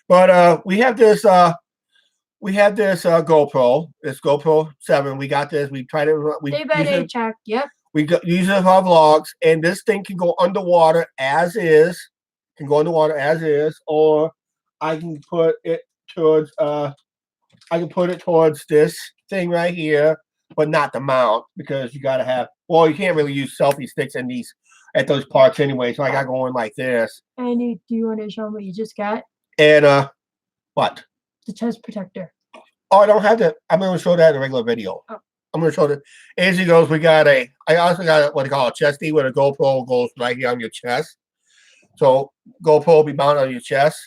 But we have this GoPro, this GoPro 7. We got this. We tried it. Yep. We use it for our vlogs, and this thing can go underwater as is. Or I can put it towards this thing right here, but not the mount, because you got to have. Well, you can't really use selfie sticks at those parks anyway. So I got going like this. And do you want to show them what you just got? And what? The chest protector. Oh, I don't have that. I'm going to show that in a regular video. Oh. I'm going to show that. As he goes, I also got what they call a chesty, where the GoPro goes right here on your chest. So GoPro will be mounted on your chest.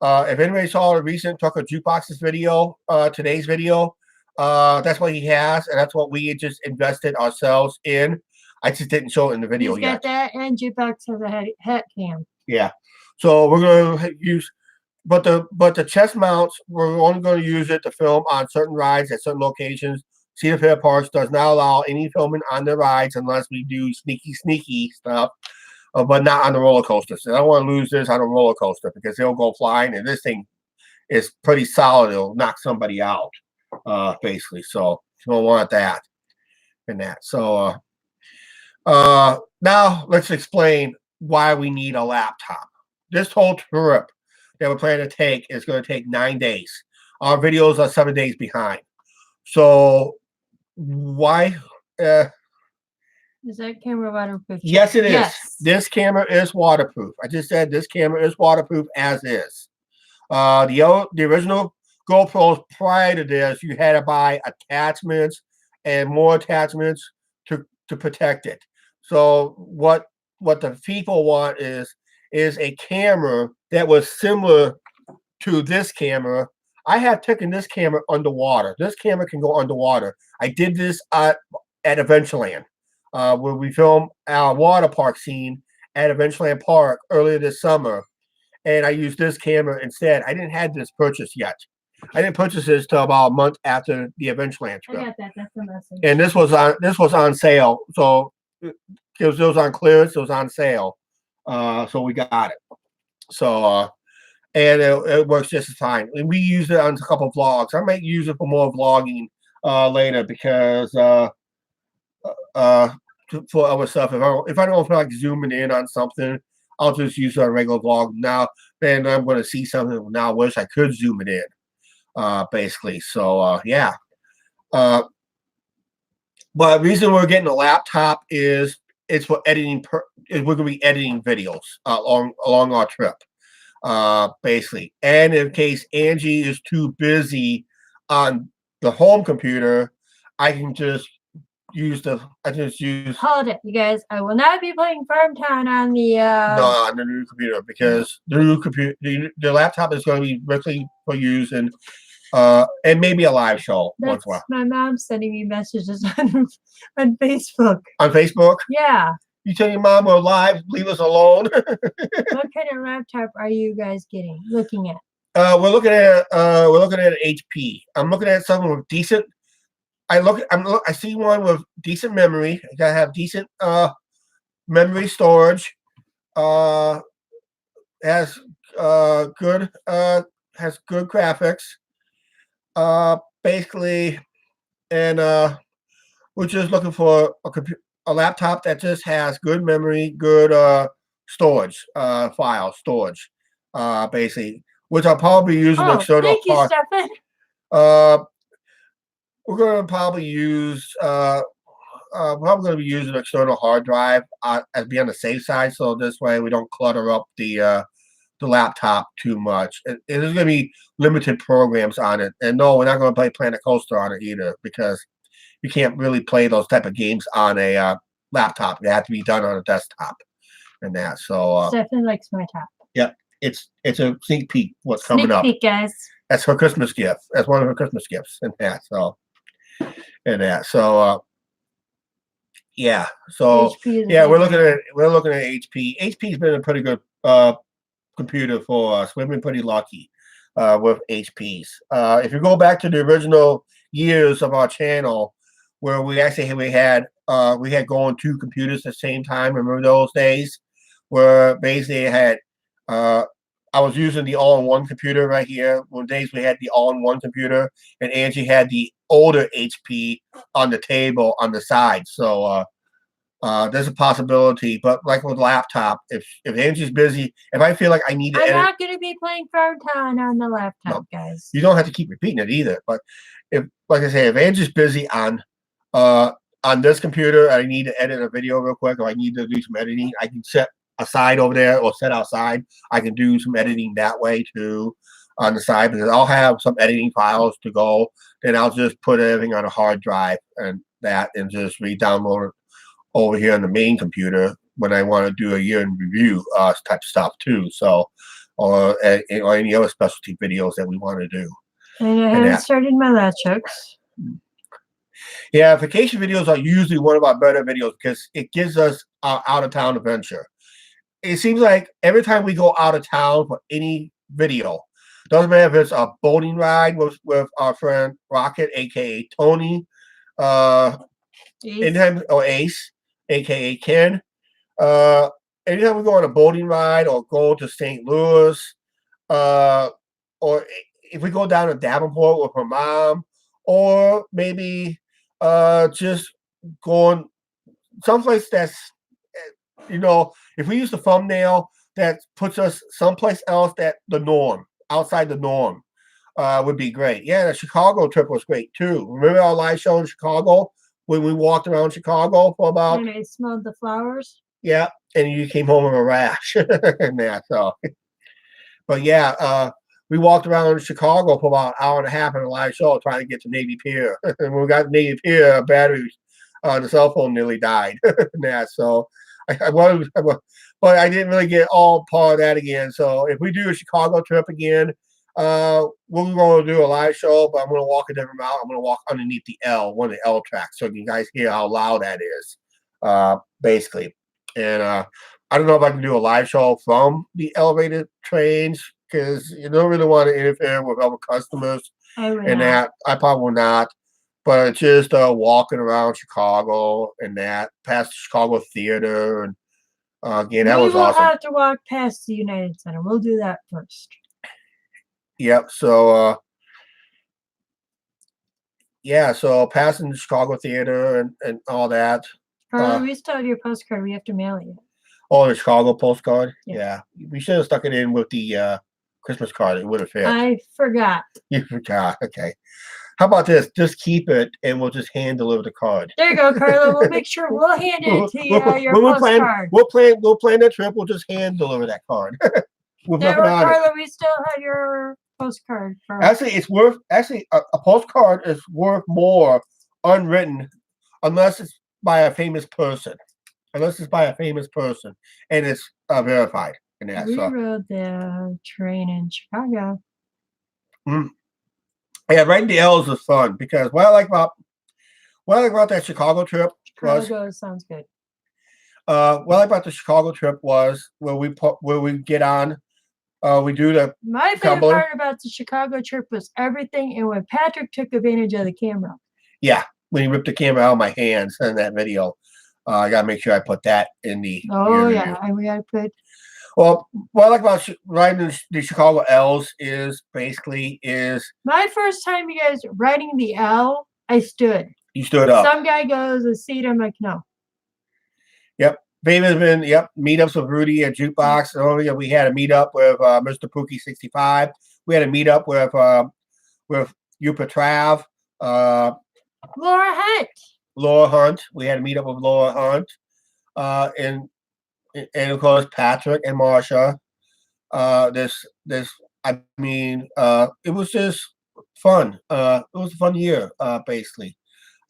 If anybody saw the recent Tucker Jukebox's video, today's video, that's what he has, and that's what we just invested ourselves in. I just didn't show it in the video yet. He's got that, and Jukebox has a hat cam. Yeah. So we're going to use, but the chest mounts, we're only going to use it to film on certain rides at certain locations. Cedar Fair Parks does not allow any filming on the rides unless we do sneaky stuff. But not on the roller coaster. So I don't want to lose this on a roller coaster because they'll go flying, and this thing is pretty solid. It'll knock somebody out, basically. So you don't want that and that. So now let's explain why we need a laptop. This whole trip that we're planning to take is going to take 9 days. Our videos are 7 days behind. So why? Is that camera waterproof? Yes, it is. Yes. This camera is waterproof. I just said this camera is waterproof as is. The original GoPros prior to this, you had to buy attachments and more attachments to protect it. So what the people want is a camera that was similar to this camera. I have taken this camera underwater. This camera can go underwater. I did this at Adventureland, where we filmed our water park scene at Adventureland Park earlier this summer, and I used this camera instead. I didn't have this purchased yet. I didn't purchase this till about a month after the Adventureland I trip. got that. That's the message. And this was on sale. So it was on clearance. It was on sale. So we got it. So and it works just as fine. And we use it on a couple of vlogs. I might use it for more vlogging later because for other stuff. If I don't feel like zooming in on something, I'll just use it on a regular vlog. Now then I'm going to see something. Now I wish I could zoom it in. Basically. So yeah. But the reason we're getting a laptop is it's for editing. We're going to be editing videos along our trip. Basically, and in case Angie is too busy on the home computer, I can just use Hold it, you guys. I will not be playing Farmtown on the on the new computer because the new computer, the laptop is going to be strictly for use and maybe a live show once in a while. My mom's sending me messages on Facebook. On Facebook? Yeah. You tell your mom we're live, leave us alone. What kind of laptop are you guys looking at? We're looking at an HP. I'm looking at something with decent. I see one with decent memory. I gotta have decent memory storage. Has good graphics. Basically, and we're just looking for a laptop that just has good memory, good storage, file storage, basically, which I'll probably use an external. Thank you, Stefan. We're going to probably use an external hard drive as be on the safe side, so this way we don't clutter up the laptop too much. There's going to be limited programs on it, and no, we're not going to play Planet Coaster on it either because you can't really play those type of games on a laptop. They have to be done on a desktop and that. So Stefan likes my top. Yep, it's a sneak peek what's coming up. Sneak peek, guys. That's her Christmas gift. That's one of her Christmas gifts and that. So yeah. So yeah, we're looking at HP. HP's been a pretty good computer for us. We've been pretty lucky with HPs. If you go back to the original years of our channel, where we had going 2 computers at the same time. Remember those days where basically I was using the all-in-one computer right here. One days we had the all-in-one computer, and Angie had the older HP on the table on the side. So there's a possibility, but like with laptop, if Angie's busy, if I feel like I need to edit, I'm not going to be playing Farmtown on the laptop, guys. You don't have to keep repeating it either. But if, like I say, if Angie's busy on this computer, I need to edit a video real quick, or I need to do some editing, I can set aside over there or set outside. I can do some editing that way too on the side because I'll have some editing files to go. Then I'll just put everything on a hard drive and just re-download it over here on the main computer when I want to do a year in review type stuff too. So or any other specialty videos that we want to do. And I haven't started my LeChucks. Yeah, vacation videos are usually one of our better videos because it gives us our out-of-town adventure. It seems like every time we go out of town for any video, doesn't matter if it's a boating ride with our friend Rocket, aka Tony, anytime, or Ace, aka Ken. Anytime we go on a boating ride or go to St. Louis, or if we go down to Davenport with her mom, or maybe just going someplace that's, if we use the thumbnail that puts us someplace else that outside the norm, would be great. Yeah, the Chicago trip was great too. Remember our live show in Chicago when we walked around Chicago for about And I smelled the flowers. yeah, and you came home with a rash and that. So, but yeah, we walked around Chicago for about an hour and a half in a live show trying to get to Navy Pier. And when we got to Navy Pier, our batteries on the cell phone nearly died. And that. So but I didn't really get all part of that again. So if we do a Chicago trip again, we're going to do a live show, but I'm going to walk a different route. I'm going to walk underneath the L, one of the L tracks, so you guys hear how loud that is, basically. And I don't know if I can do a live show from the elevated trains because you don't really want to interfere with other customers I would and not. that. I probably will not. But it's just walking around Chicago and that, past the Chicago Theater. And again, that We was will awesome. have to walk past the United Center. We'll do that first. Yep. So, yeah. So passing the Chicago Theater and all that. Carla, we still have your postcard. We have to mail it yet. Oh, the Chicago postcard. Yeah. Yeah. We should have stuck it in with the Christmas card. It would have fit. I forgot. You forgot. Okay. How about this? Just keep it, and we'll just hand deliver the card. There you go, Carla. We'll make sure we'll hand it to you, your When postcard. we'll plan that trip. We'll just hand deliver that card. With There, nothing on it. Carla, we still have your postcard. For Actually, it's worth. Actually, a postcard is worth more unwritten, unless it's by a famous person. Unless it's by a famous person, and it's verified. And that. we So, rode the train in Chicago. yeah, writing the L's is fun because what I like about that Chicago trip was Chicago sounds good. what I like about the Chicago trip was where we get on, we do the My favorite Cumberland. part about the Chicago trip was everything, and when Patrick took advantage of the camera. yeah, when he ripped the camera out of my hands in that video. I gotta make sure I put that in the Oh year yeah, review. and we gotta put. Well, what I like about riding the Chicago L's is basically My first time, you guys, riding the L, I stood. you stood up. Some guy goes a seat. I'm like, no. Yep. Famous been meetups with Rudy at Jukebox. Earlier we had a meetup with Mr. Pookie 65. We had a meetup with Yupa Trav, Laura Hunt. Laura Hunt. We had a meetup with Laura Hunt, and of course Patrick and Marsha. I mean, it was just fun. It was a fun year, basically.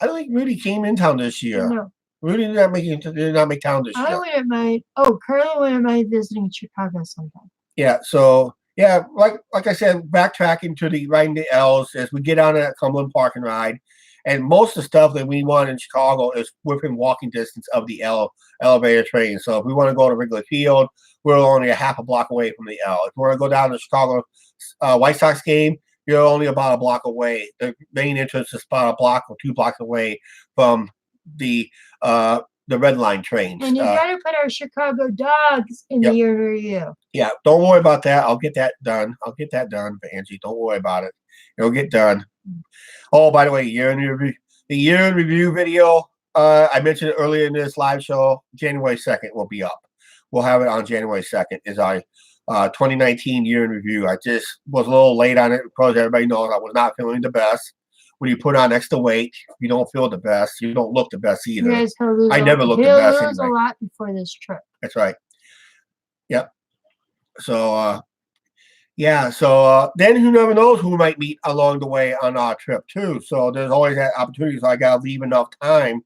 I don't think Rudy came in town this year. No, Rudy did not make town this I year. wouldn't mind. Oh, Carla wouldn't mind visiting Chicago sometime. Yeah, so yeah, like I said, backtracking to the riding the L's as we get on that Cumberland Park and ride, and most of the stuff that we want in Chicago is within walking distance of the elevator train. So if we want to go to Wrigley Field, we're only a half a block away from the L. If we want to go down to the Chicago White Sox game, you're only about a block away. The main entrance is about a block or 2 blocks away from the Red Line trains. And you gotta put our Chicago dogs in the year review. Yeah, don't worry about that. I'll get that done. Angie. Don't worry about it. It'll get done. Oh, by the way, the year in review video. I mentioned it earlier in this live show. January 2nd will be up. We'll have it on January 2nd. Is our 2019 year in review. I just was a little late on it because everybody knows I was not feeling the best. When you put on extra weight, you don't feel the best. You don't look the best either. You guys will lose I never look the best lose a anyway. lot before this trip. That's right. Yep. So, yeah. So then who never knows who we might meet along the way on our trip too. So there's always that opportunity. So I got to leave enough time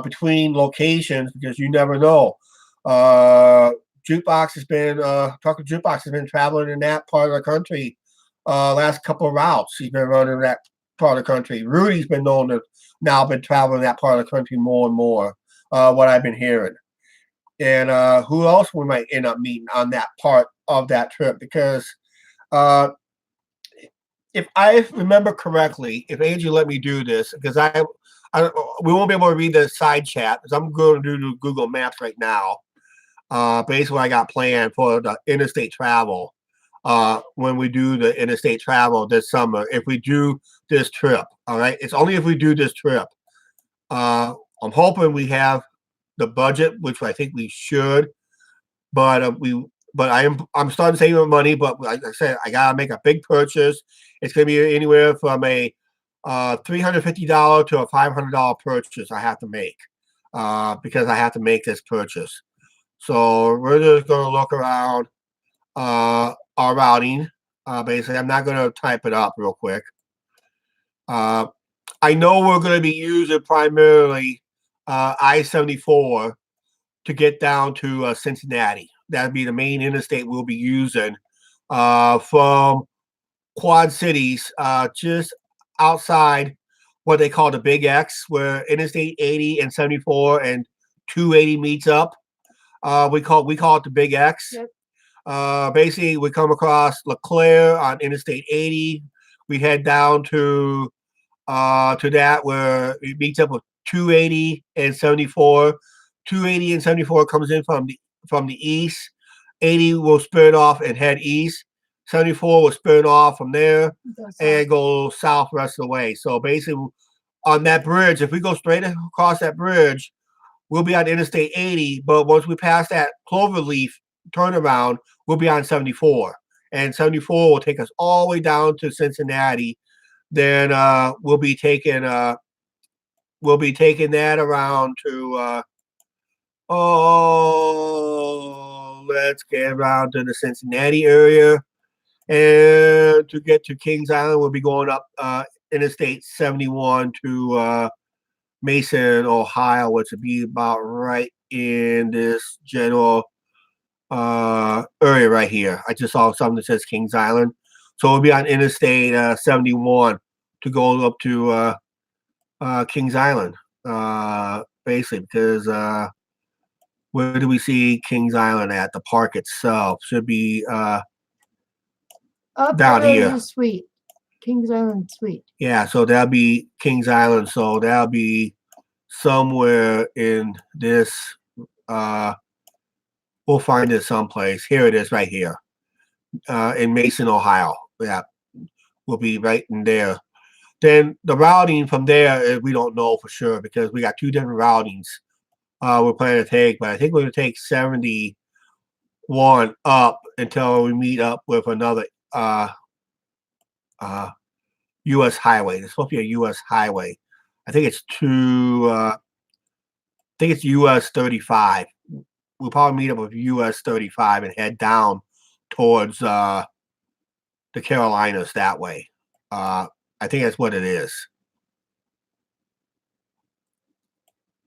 between locations because you never know. Jukebox has been traveling in that part of the country last couple of routes. He's been running that part of the country. Rudy's been known to now been traveling that part of the country more and more. What I've been hearing. And who else we might end up meeting on that part of that trip? Because if I remember correctly, if Angie let me do this, because we won't be able to read the side chat, because I'm going to do Google Maps right now. Basically, I got planned for the interstate travel. When we do the interstate travel this summer, if we do this trip, all right, it's only if we do this trip. I'm hoping we have the budget, which I think we should, but I'm starting saving money. But like I said, I gotta make a big purchase. It's gonna be anywhere from a $350 to a $500 purchase I have to make because I have to make this purchase. So we're just going to look around our routing. Basically, I'm not going to type it up real quick. I know we're going to be using primarily I-74 to get down to Cincinnati. That'd be the main interstate we'll be using from Quad Cities, just outside what they call the Big X, where Interstate 80 and 74 and 280 meets up. We call it the Big X. Yep. Basically, we come across LeClaire on Interstate 80. We head down to that where it meets up with 280 and 74. 280 and 74 comes in from the east. 80 will spin off and head east. 74 will spin off from there and go south the rest of the way. So basically, on that bridge, if we go straight across that bridge, we'll be on Interstate 80. But once we pass that Cloverleaf turnaround, we'll be on 74. And 74 will take us all the way down to Cincinnati. Then we'll be taking that around to let's get around to the Cincinnati area. And to get to Kings Island, we'll be going up Interstate 71 to Mason, Ohio, which would be about right in this general area right here. I just saw something that says Kings Island. So we'll be on Interstate 71 to go up to Kings Island, basically, because where do we see Kings Island at? The park itself should be Up down here. the suite. Kings Island suite. Yeah, so that'll be Kings Island. So that'll be somewhere in this. We'll find it someplace. Here it is, right here, in Mason, Ohio. Yeah, we'll be right in there. Then the routing from there, we don't know for sure because we got two different routings we're planning to take. But I think we're going to take 71 up until we meet up with another U.S. highway. It's supposed to be a U.S. highway. I think it's U.S. 35. We'll probably meet up with U.S. 35 and head down towards the Carolinas that way. I think that's what it is.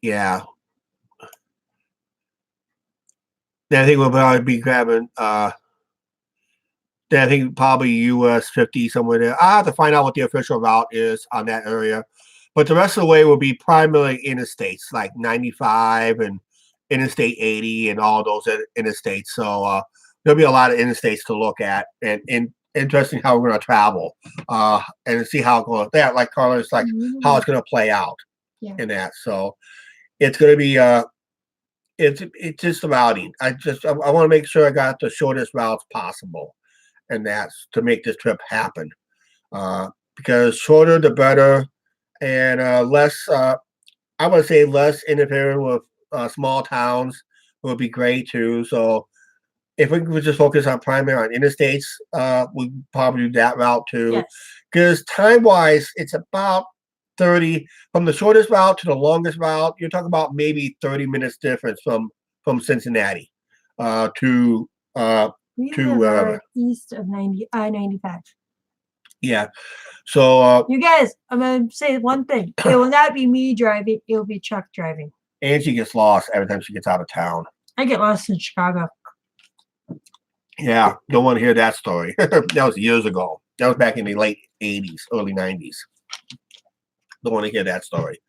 Yeah. Then I think we'll probably be grabbing then I think probably US 50 somewhere there. I'll have to find out what the official route is on that area. But the rest of the way will be primarily interstates like 95 and Interstate 80 and all those interstates. So there'll be a lot of interstates to look at and interesting how we're going to travel and see how it goes. That, like Carlos, like how it's going to play out in that. So it's going to be it's just the routing. I want to make sure I got the shortest routes possible, and that's to make this trip happen. Because shorter the better, and less. I would say less interfering with small towns would be great too. So if we could just focus on primary on interstates, we probably do that route too. Because time wise, it's about 30 from the shortest route to the longest route. You're talking about maybe 30 minutes difference from Cincinnati to east of I-95. Yeah. So you guys, I'm gonna say one thing. It will not be me driving, it will be Chuck driving. Angie gets lost every time she gets out of town. I get lost in Chicago. Yeah, don't want to hear that story. That was years ago. That was back in the late 80s, early 90s. Don't want to hear that story.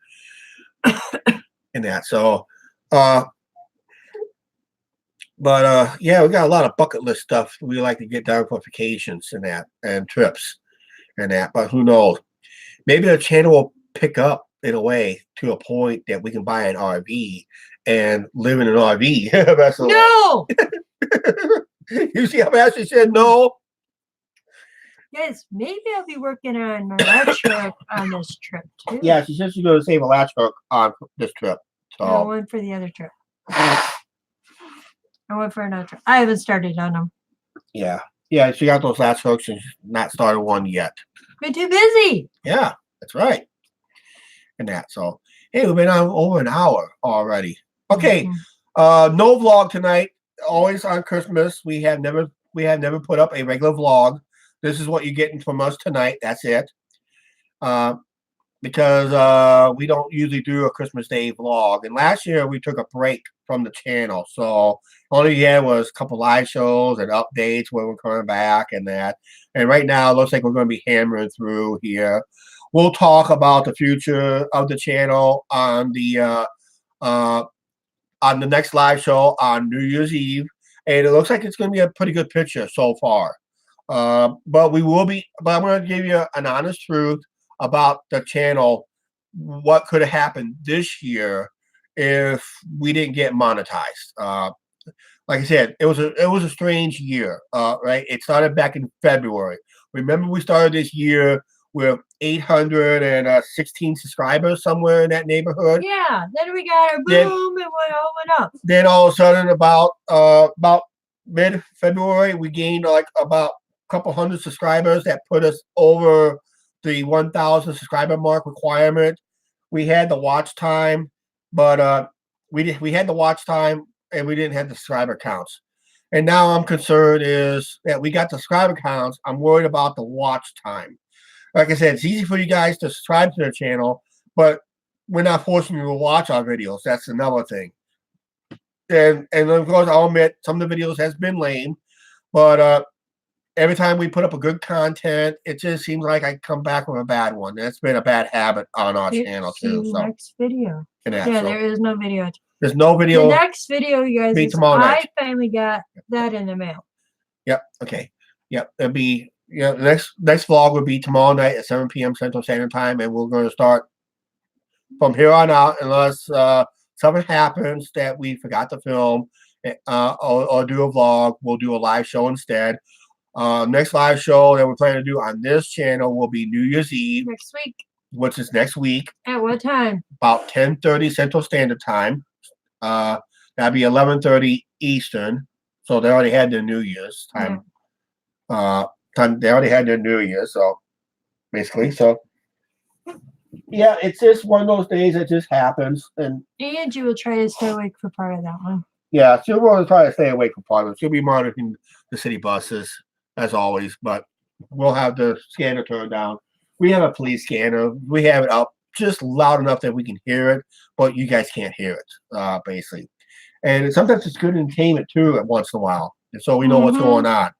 And that. So but yeah, we got a lot of bucket list stuff we like to get done for vacations and that, and trips and that. But who knows? Maybe the channel will pick up in a way to a point that we can buy an RV and live in an RV. No. You see how fast she said no? Yes, maybe I'll be working on my latch hook on this trip too. Yeah, she said she's going to save a latch hook on this trip. So I went for the other trip. I went for another trip. I haven't started on them. Yeah. Yeah, she got those latch hooks and she's not started one yet. Been too busy. Yeah, That's right. And that. So, hey, we've been on over an hour already. Okay. No vlog tonight. Always on Christmas. We have never put up a regular vlog. This is what you're getting from us tonight. That's it. Because we don't usually do a Christmas Day vlog. And last year we took a break from the channel. So all we had was a couple live shows and updates when we're coming back and that. And right now it looks like we're going to be hammering through here. We'll talk about the future of the channel on the next live show on New Year's Eve. And it looks like it's going to be a pretty good picture so far. But I'm going to give you an honest truth about the channel, what could have happened this year if we didn't get monetized. Like I said, it was a strange year, right? It started back in February. Remember, we started this year with 816 subscribers, somewhere in that neighborhood. Yeah. Then we got a boom, and all went up. Then all of a sudden, about mid-February, we gained like about a couple hundred subscribers that put us over the 1,000 subscriber mark requirement. We had the watch time, but we had the watch time and we didn't have the subscriber counts. And now I'm concerned is that we got the subscriber counts. I'm worried about the watch time. Like I said, it's easy for you guys to subscribe to the channel, but we're not forcing you to watch our videos. That's another thing. And of course, I'll admit some of the videos has been lame, but every time we put up a good content, it just seems like I come back with a bad one. That's been a bad habit on our channel too. So next video. Yeah, so there is no video. There's no video. The next video, you guys, is tomorrow night. I finally got that in the mail. Yep. Okay. Yep. It'll be the next vlog will be tomorrow night at 7 p.m. Central Standard Time, and we're going to start from here on out, unless something happens that we forgot to film or do a vlog. We'll do a live show instead. Next live show that we're planning to do on this channel will be New Year's Eve. Next week. Which is next week. At what time? About 10:30 Central Standard Time. That'd be 11:30 Eastern. So they already had their New Year's time. They already had their New Year's, so basically. So yeah, it's just one of those days that just happens. And Angie will try to stay awake for part of that one. Yeah, she'll want to try to stay awake for part of it. She'll be monitoring the city buses as always, but we'll have the scanner turned down. We have a police scanner. We have it up just loud enough that we can hear it, but you guys can't hear it, basically. And sometimes it's good entertainment too at once in a while. And so we know what's going on.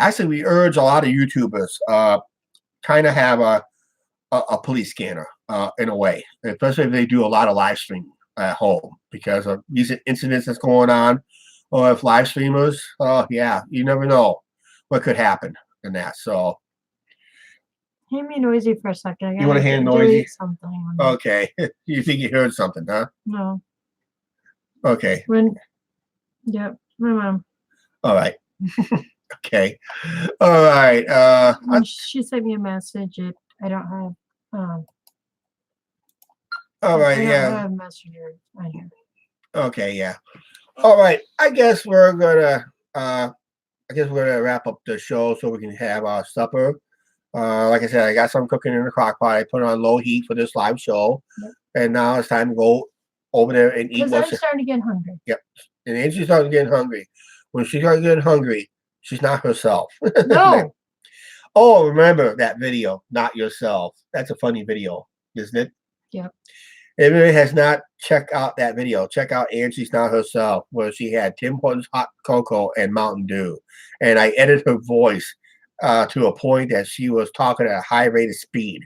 Actually, we urge a lot of YouTubers kind of have a police scanner in a way, especially if they do a lot of live streaming at home because of these incidents that's going on. Or if live streamers, yeah, you never know what could happen in that. So hear me noisy for a second. You want to hear noisy? Something. Okay. You think you heard something, huh? No. Okay. Yep. My mom. All right. Okay. All right. She sent me a message. I don't have. All right. I don't Yeah. have Messenger on here. Okay. Yeah. All right. I guess we're gonna wrap up the show so we can have our supper. Like I said, I got some cooking in the crock pot. I put it on low heat for this live show, and now it's time to go over there and eat. Because I'm starting to get hungry. Yep. And Angie's starting getting hungry. When she starts getting hungry, she's not herself. No. Oh, remember that video, Not Yourself. That's a funny video, isn't it? Yep. If anybody has not checked out that video, check out Angie's Not Herself, where she had Tim Hortons hot cocoa and Mountain Dew. And I edited her voice to a point that she was talking at a high rate of speed,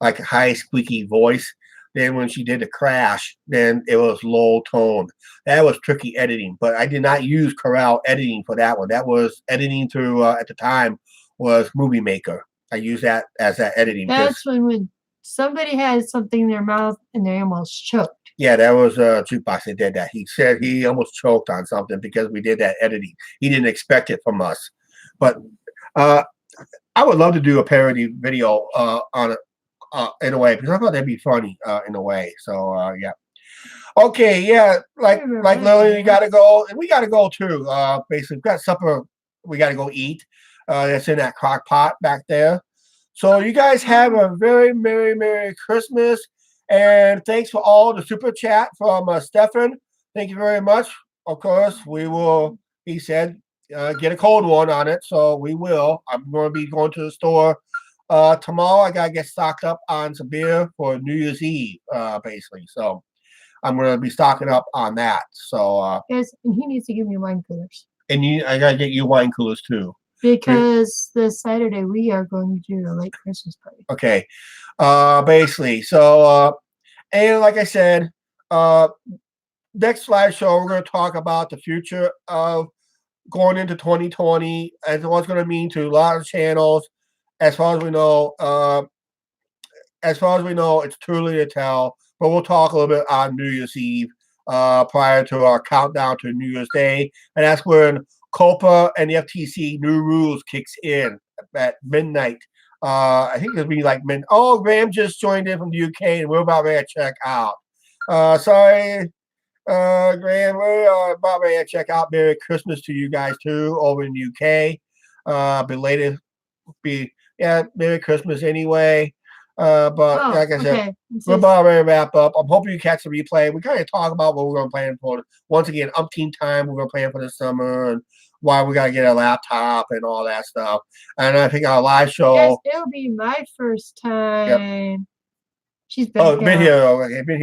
like a high squeaky voice. Then when she did the crash, then it was low tone. That was tricky editing, but I did not use Corel editing for that one. That was editing through, at the time, was Movie Maker. I used that as that editing. That's when somebody had something in their mouth and they almost choked. Yeah, that was Jukebox that did that. He said he almost choked on something because we did that editing. He didn't expect it from us. But I would love to do a parody video on it in a way, because I thought that'd be funny in a way. So yeah. Okay, yeah, like Lily, we gotta go, and we gotta go too. Basically, we've got supper we gotta go eat. That's in that crock pot back there. So you guys have a very Merry Christmas. And thanks for all the super chat from Stefan. Thank you very much. Of course, we will, he said, get a cold one on it. So we will. I'm going to be going to the store tomorrow. I got to get stocked up on some beer for New Year's Eve, basically. So I'm going to be stocking up on that. So, Yes, and he needs to give me wine coolers. and I got to get you wine coolers too. Because this Saturday we are going to do a late Christmas party. Okay. Basically. So, and like I said, next live show, we're going to talk about the future of going into 2020 and what's going to mean to a lot of channels. As far as we know, it's too early to tell. But we'll talk a little bit on New Year's Eve prior to our countdown to New Year's Day, and that's when COPA and the FTC new rules kicks in at midnight. I think it'll be like midnight. Oh, Graham just joined in from the UK, and we're about ready to check out. Sorry, Graham, we're about ready to check out. Merry Christmas to you guys too over in the UK. Belated, Merry Christmas anyway. But like I said, we're about ready to wrap up. I'm hoping you catch the replay. We kind of talk about what we're going to plan for. Once again, umpteen time we're going to plan for the summer and why we got to get a laptop and all that stuff. And I think our live show. Yes, it'll be my first time. Yep. She's been been here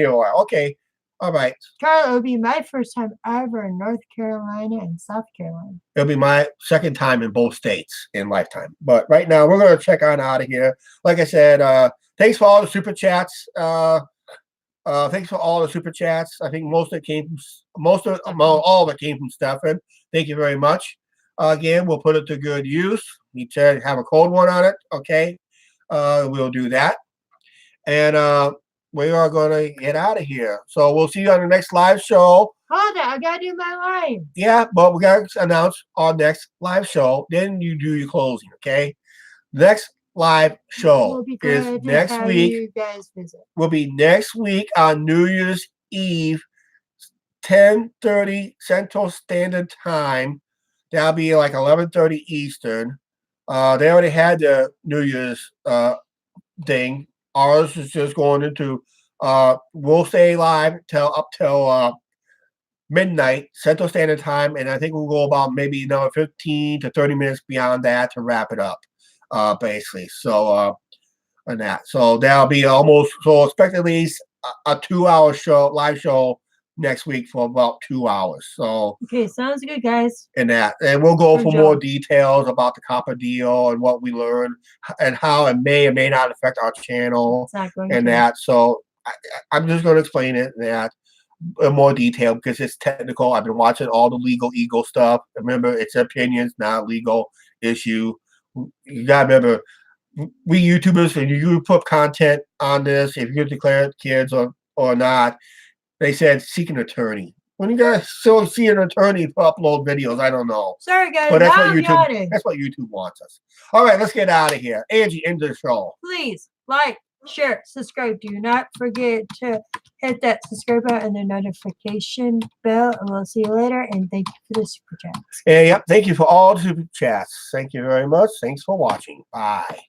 a while. Okay. All right. Carla, it'll be my first time ever in North Carolina and South Carolina. It'll be my second time in both states in lifetime. But right now, we're going to check on out of here. Like I said, thanks for all the super chats. Thanks for all the super chats. I think most of it came from all of it came from Stefan. Thank you very much. Again, we'll put it to good use. He said have a cold one on it. Okay, we'll do that. And we are going to get out of here. So we'll see you on the next live show. Hold on, I gotta do my line. Yeah, but we gotta announce our next live show. Then you do your closing. Okay. Next live show is next week. You guys visit. Will be next week on New Year's Eve, 10:30 Central Standard Time. That'll be like 11:30 Eastern. They already had the New Year's thing. Ours is just going into. We'll stay live up till midnight Central Standard Time, and I think we'll go about maybe another 15 to 30 minutes beyond that to wrap it up. Basically. So, on that. So that'll be expect at least a 2-hour show, live show next week for about 2 hours. So okay, sounds good, guys. And we'll go for more details about the COPPA deal and what we learned and how it may or may not affect our channel and that. So I'm just going to explain it that in more detail because it's technical. I've been watching all the legal eagle stuff. Remember, it's opinions, not a legal issue. You gotta remember, we YouTubers, when you put content on this, if you declare kids or not, they said seek an attorney. When you guys still see an attorney to upload videos, I don't know. Sorry guys, but that's what YouTube wants us. All right, let's get out of here. Angie, end the show. Please like, share, subscribe. Do not forget to hit that subscribe button and the notification bell. And we'll see you later. And thank you for the super chats. Yep. Thank you for all the super chats. Thank you very much. Thanks for watching. Bye.